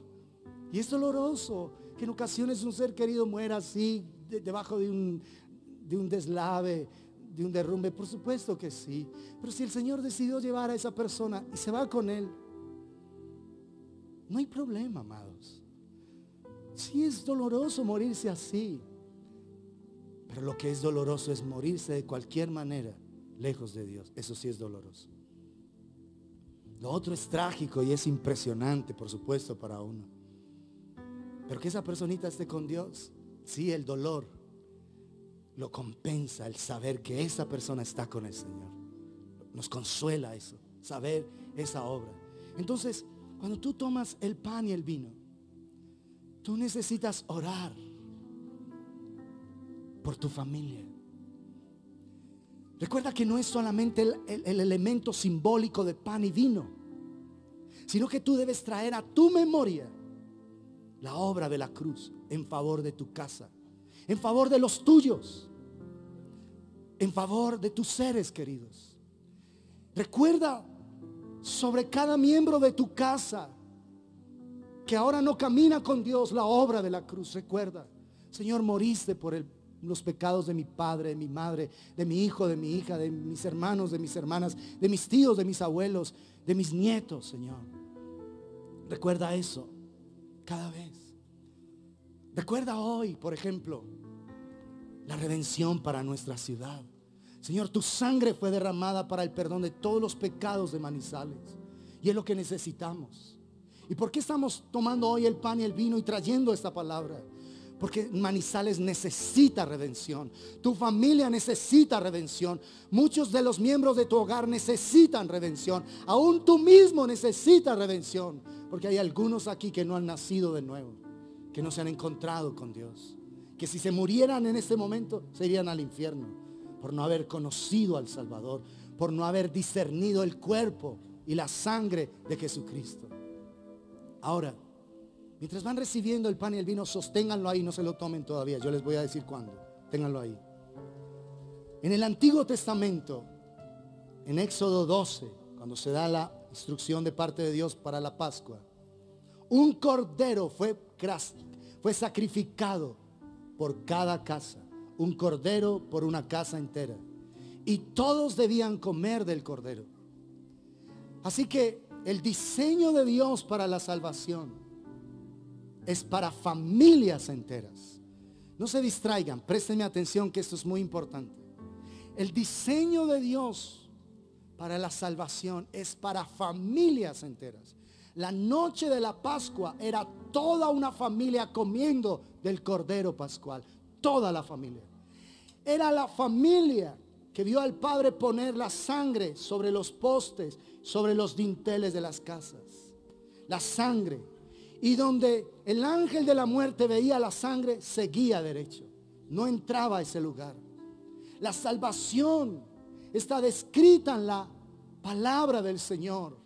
S1: Y es doloroso que en ocasiones un ser querido muera así, debajo de un deslave, de un derrumbe. Por supuesto que sí. Pero si el Señor decidió llevar a esa persona y se va con él, no hay problema, amados. Sí es doloroso morirse así, pero lo que es doloroso es morirse de cualquier manera lejos de Dios. Eso sí es doloroso. Lo otro es trágico y es impresionante, por supuesto, para uno. Pero que esa personita esté con Dios, sí, el dolor lo compensa el saber que esa persona está con el Señor. Nos consuela eso, saber esa obra. Entonces, cuando tú tomas el pan y el vino, tú necesitas orar por tu familia. Recuerda que no es solamente el elemento simbólico de pan y vino, sino que tú debes traer a tu memoria la obra de la cruz en favor de tu casa, en favor de los tuyos, en favor de tus seres queridos. Recuerda sobre cada miembro de tu casa que ahora no camina con Dios la obra de la cruz. Recuerda, Señor, moriste por los pecados de mi padre, de mi madre, de mi hijo, de mi hija, de mis hermanos, de mis hermanas, de mis tíos, de mis abuelos, de mis nietos, Señor. Recuerda eso cada vez. Recuerda hoy, por ejemplo, la redención para nuestra ciudad. Señor, tu sangre fue derramada para el perdón de todos los pecados de Manizales, y es lo que necesitamos. ¿Y por qué estamos tomando hoy el pan y el vino y trayendo esta palabra? Porque Manizales necesita redención. Tu familia necesita redención. Muchos de los miembros de tu hogar necesitan redención. Aún tú mismo necesitas redención. Porque hay algunos aquí que no han nacido de nuevo, que no se han encontrado con Dios, que si se murieran en este momento se irían al infierno por no haber conocido al Salvador, por no haber discernido el cuerpo y la sangre de Jesucristo. Ahora, mientras van recibiendo el pan y el vino, sosténganlo ahí, no se lo tomen todavía. Yo les voy a decir cuándo. Ténganlo ahí. En el Antiguo Testamento, en Éxodo 12, cuando se da la instrucción de parte de Dios para la Pascua, un cordero fue sacrificado por cada casa. Un cordero por una casa entera. Y todos debían comer del cordero. Así que el diseño de Dios para la salvación es para familias enteras. No se distraigan, préstenme atención que esto es muy importante. El diseño de Dios para la salvación es para familias enteras. La noche de la Pascua era toda una familia comiendo del cordero pascual. Toda la familia. Era la familia que vio al Padre poner la sangre sobre los postes, sobre los dinteles de las casas. La sangre. Y donde el ángel de la muerte veía la sangre, seguía derecho. No entraba a ese lugar. La salvación está descrita en la palabra del Señor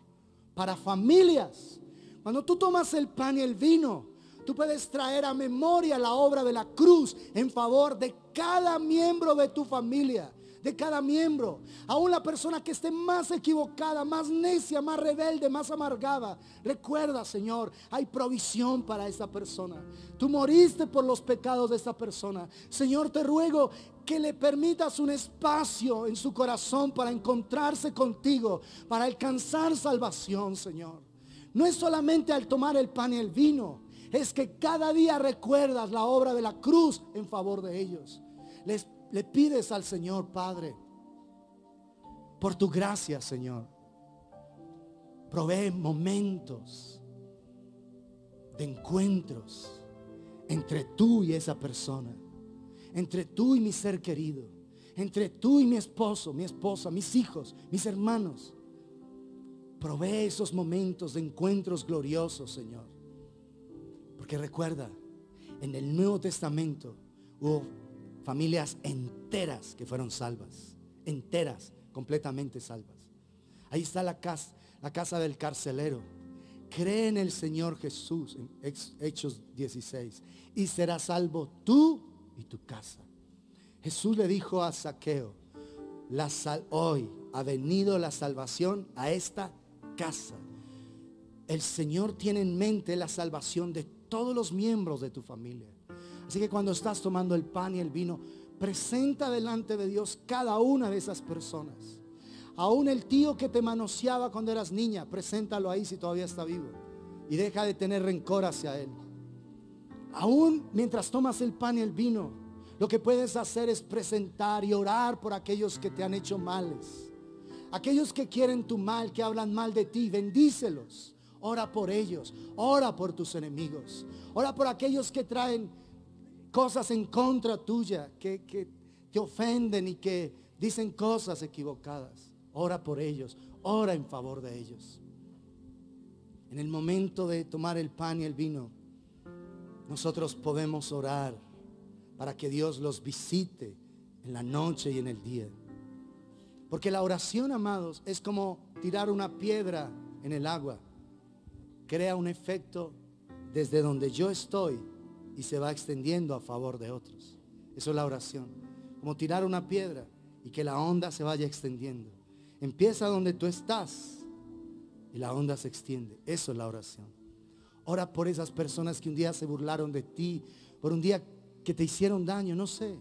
S1: para familias. Cuando tú tomas el pan y el vino, tú puedes traer a memoria la obra de la cruz en favor de cada miembro de tu familia, de cada miembro. Aún la persona que esté más equivocada, más necia, más rebelde, más amargada. Recuerda, Señor, hay provisión para esa persona. Tú moriste por los pecados de esa persona. Señor, te ruego que le permitas un espacio en su corazón para encontrarse contigo, para alcanzar salvación, Señor. No es solamente al tomar el pan y el vino, es que cada día recuerdas la obra de la cruz en favor de ellos. Le pides al Señor, Padre, por tu gracia, Señor, provee momentos de encuentros entre tú y esa persona, entre tú y mi ser querido, entre tú y mi esposo, mi esposa, mis hijos, mis hermanos. Provee esos momentos de encuentros gloriosos, Señor. Porque recuerda, en el Nuevo Testamento hubo familias enteras que fueron salvas, enteras, completamente salvas. Ahí está la casa del carcelero. Cree en el Señor Jesús, en Hechos 16, y serás salvo tú y tu casa. Jesús le dijo a Zaqueo, hoy ha venido la salvación a esta casa. El Señor tiene en mente la salvación de todos los miembros de tu familia. Así que cuando estás tomando el pan y el vino, presenta delante de Dios cada una de esas personas. Aún el tío que te manoseaba cuando eras niña, preséntalo ahí si todavía está vivo. Y deja de tener rencor hacia él. Aún mientras tomas el pan y el vino, lo que puedes hacer es presentar y orar por aquellos que te han hecho males. Aquellos que quieren tu mal, que hablan mal de ti, bendícelos. Ora por ellos, ora por tus enemigos. Ora por aquellos que traen cosas en contra tuya, que te ofenden y que dicen cosas equivocadas. Ora por ellos, ora en favor de ellos. En el momento de tomar el pan y el vino, nosotros podemos orar para que Dios los visite en la noche y en el día. Porque la oración, amados, es como tirar una piedra en el agua. Crea un efecto desde donde yo estoy y se va extendiendo a favor de otros. Eso es la oración. Como tirar una piedra y que la onda se vaya extendiendo. Empieza donde tú estás y la onda se extiende. Eso es la oración. Ora por esas personas que un día se burlaron de ti, por un día que te hicieron daño, no sé.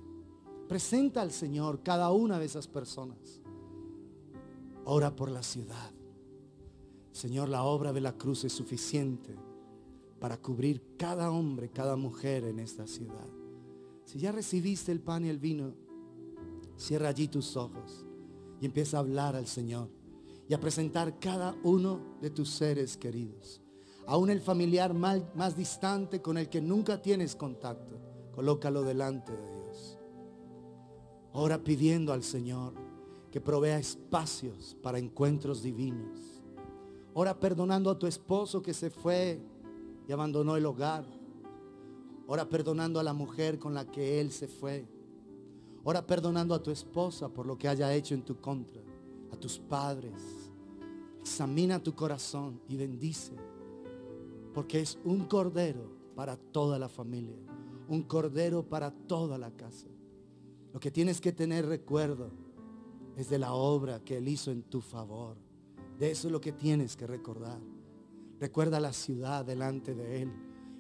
S1: Presenta al Señor cada una de esas personas. Ora por la ciudad. Señor, la obra de la cruz es suficiente para cubrir cada hombre, cada mujer en esta ciudad. Si ya recibiste el pan y el vino, cierra allí tus ojos y empieza a hablar al Señor y a presentar cada uno de tus seres queridos. Aún el familiar más distante con el que nunca tienes contacto, colócalo delante de Dios. Ora pidiendo al Señor que provea espacios para encuentros divinos. Ora perdonando a tu esposo que se fue y abandonó el hogar. Ora perdonando a la mujer con la que él se fue. Ora perdonando a tu esposa por lo que haya hecho en tu contra. A tus padres. Examina tu corazón y bendice. Porque es un cordero para toda la familia. Un cordero para toda la casa. Lo que tienes que tener recuerdo es de la obra que Él hizo en tu favor. De eso es lo que tienes que recordar. Recuerda la ciudad delante de Él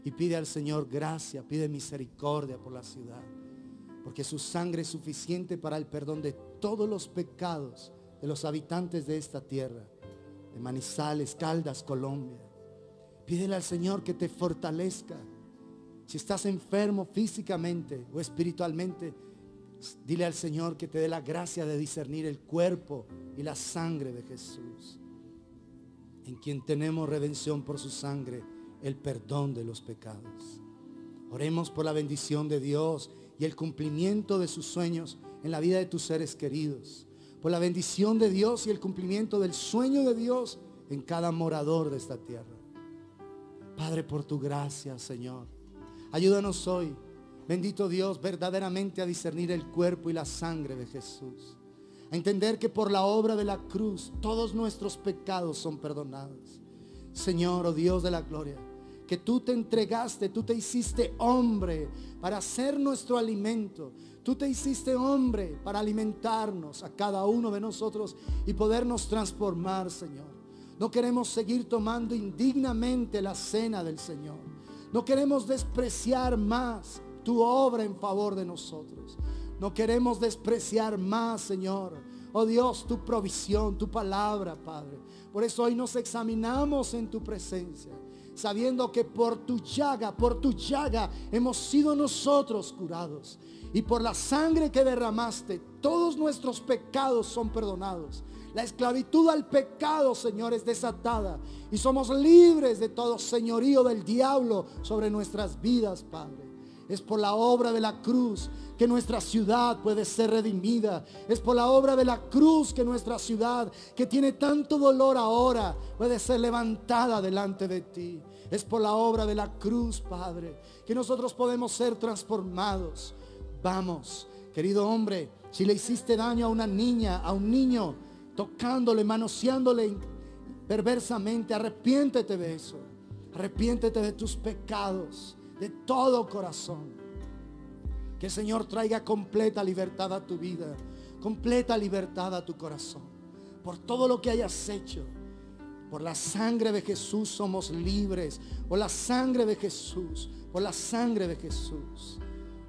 S1: y pide al Señor gracia, pide misericordia por la ciudad, porque su sangre es suficiente para el perdón de todos los pecados de los habitantes de esta tierra, de Manizales, Caldas, Colombia. Pídele al Señor que te fortalezca. Si estás enfermo físicamente o espiritualmente, dile al Señor que te dé la gracia de discernir el cuerpo y la sangre de Jesús, en quien tenemos redención por su sangre, el perdón de los pecados. Oremos por la bendición de Dios y el cumplimiento de sus sueños en la vida de tus seres queridos. Por la bendición de Dios y el cumplimiento del sueño de Dios en cada morador de esta tierra. Padre, por tu gracia, Señor, ayúdanos hoy, bendito Dios, verdaderamente a discernir el cuerpo y la sangre de Jesús. A entender que por la obra de la cruz todos nuestros pecados son perdonados. Señor, oh Dios de la gloria, que tú te entregaste, tú te hiciste hombre para ser nuestro alimento. Tú te hiciste hombre para alimentarnos a cada uno de nosotros y podernos transformar, Señor. No queremos seguir tomando indignamente la cena del Señor. No queremos despreciar más tu obra en favor de nosotros. No queremos despreciar más, Señor, oh Dios, tu provisión, tu palabra, Padre. Por eso hoy nos examinamos en tu presencia, sabiendo que por tu llaga hemos sido nosotros curados. Y por la sangre que derramaste, todos nuestros pecados son perdonados. La esclavitud al pecado, Señor, es desatada y somos libres de todo señorío del diablo sobre nuestras vidas, Padre. Es por la obra de la cruz que nuestra ciudad puede ser redimida. Es por la obra de la cruz que nuestra ciudad, que tiene tanto dolor ahora, puede ser levantada delante de ti. Es por la obra de la cruz, Padre, que nosotros podemos ser transformados. Vamos, querido hombre, si le hiciste daño a una niña, a un niño, tocándole, manoseándole perversamente, arrepiéntete de eso. Arrepiéntete de tus pecados, de todo corazón. Que el Señor traiga completa libertad a tu vida, completa libertad a tu corazón. Por todo lo que hayas hecho, por la sangre de Jesús somos libres. Por la sangre de Jesús, por la sangre de Jesús.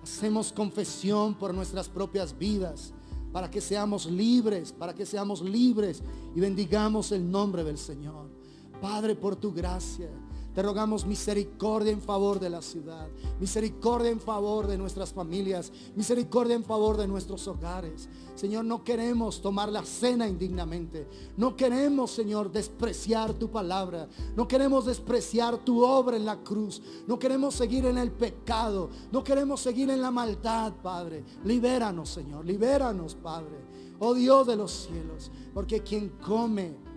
S1: Hacemos confesión por nuestras propias vidas, para que seamos libres, y bendigamos el nombre del Señor. Padre, por tu gracia, te rogamos misericordia en favor de la ciudad, misericordia en favor de nuestras familias, misericordia en favor de nuestros hogares. Señor, no queremos tomar la cena indignamente. No queremos, Señor, despreciar tu palabra. No queremos despreciar tu obra en la cruz. No queremos seguir en el pecado. No queremos seguir en la maldad, Padre. Libéranos, Señor, libéranos, Padre. Oh Dios de los cielos, porque quien come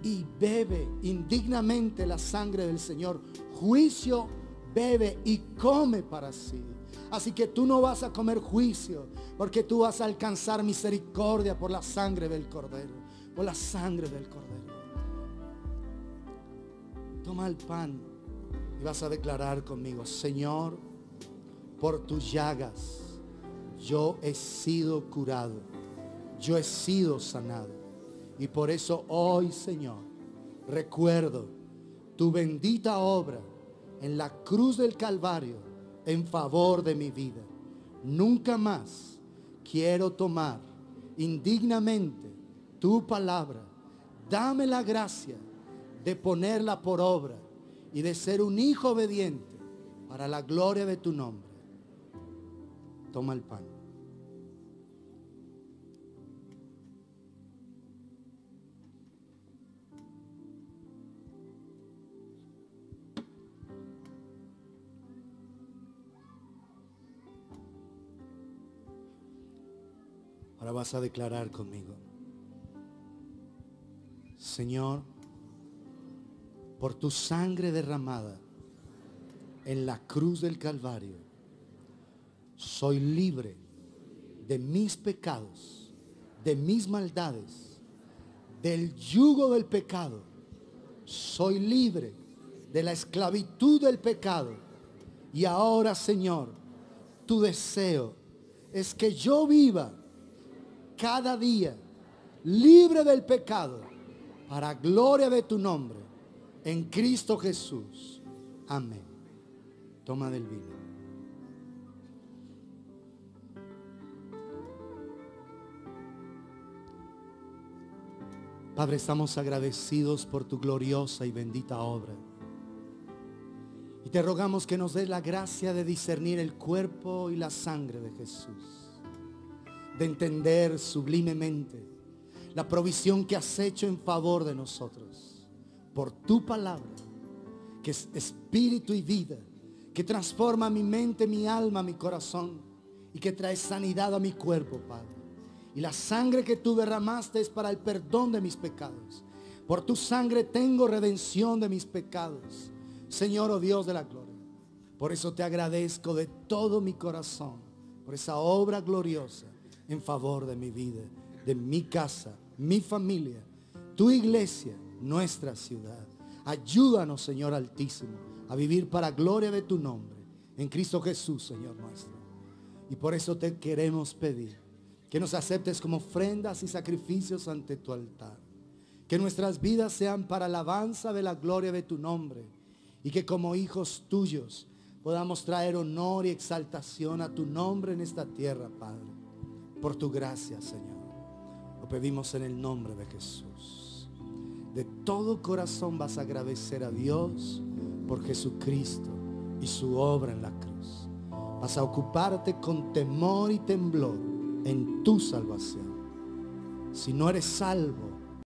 S1: y bebe indignamente la sangre del Señor, juicio bebe y come para sí. Así que tú no vas a comer juicio, porque tú vas a alcanzar misericordia por la sangre del Cordero, por la sangre del Cordero. Toma el pan y vas a declarar conmigo: Señor, por tus llagas yo he sido curado, yo he sido sanado. Y por eso hoy, Señor, recuerdo tu bendita obra en la cruz del Calvario en favor de mi vida. Nunca más quiero tomar indignamente tu palabra. Dame la gracia de ponerla por obra y de ser un hijo obediente para la gloria de tu nombre. Toma el pan. Ahora vas a declarar conmigo: Señor, por tu sangre derramada en la cruz del Calvario, soy libre de mis pecados, de mis maldades, del yugo del pecado. Soy libre de la esclavitud del pecado. Y ahora, Señor, tu deseo es que yo viva cada día libre del pecado, para gloria de tu nombre, en Cristo Jesús. Amén. Toma del vino. Padre, estamos agradecidos por tu gloriosa y bendita obra. Y te rogamos que nos des la gracia de discernir el cuerpo y la sangre de Jesús, de entender sublimemente la provisión que has hecho en favor de nosotros, por tu palabra, que es espíritu y vida, que transforma mi mente, mi alma, mi corazón, y que trae sanidad a mi cuerpo, Padre. Y la sangre que tú derramaste es para el perdón de mis pecados. Por tu sangre tengo redención de mis pecados, Señor, oh Dios de la gloria. Por eso te agradezco de todo mi corazón por esa obra gloriosa en favor de mi vida, de mi casa, mi familia, tu iglesia, nuestra ciudad. Ayúdanos, Señor Altísimo, a vivir para gloria de tu nombre, en Cristo Jesús, Señor nuestro. Y por eso te queremos pedir que nos aceptes como ofrendas y sacrificios ante tu altar. Que nuestras vidas sean para alabanza de la gloria de tu nombre, y que como hijos tuyos podamos traer honor y exaltación a tu nombre en esta tierra, Padre. Por tu gracia, Señor, lo pedimos en el nombre de Jesús. De todo corazón vas a agradecer a Dios por Jesucristo y su obra en la cruz. Vas a ocuparte con temor y temblor en tu salvación. Si no eres salvo,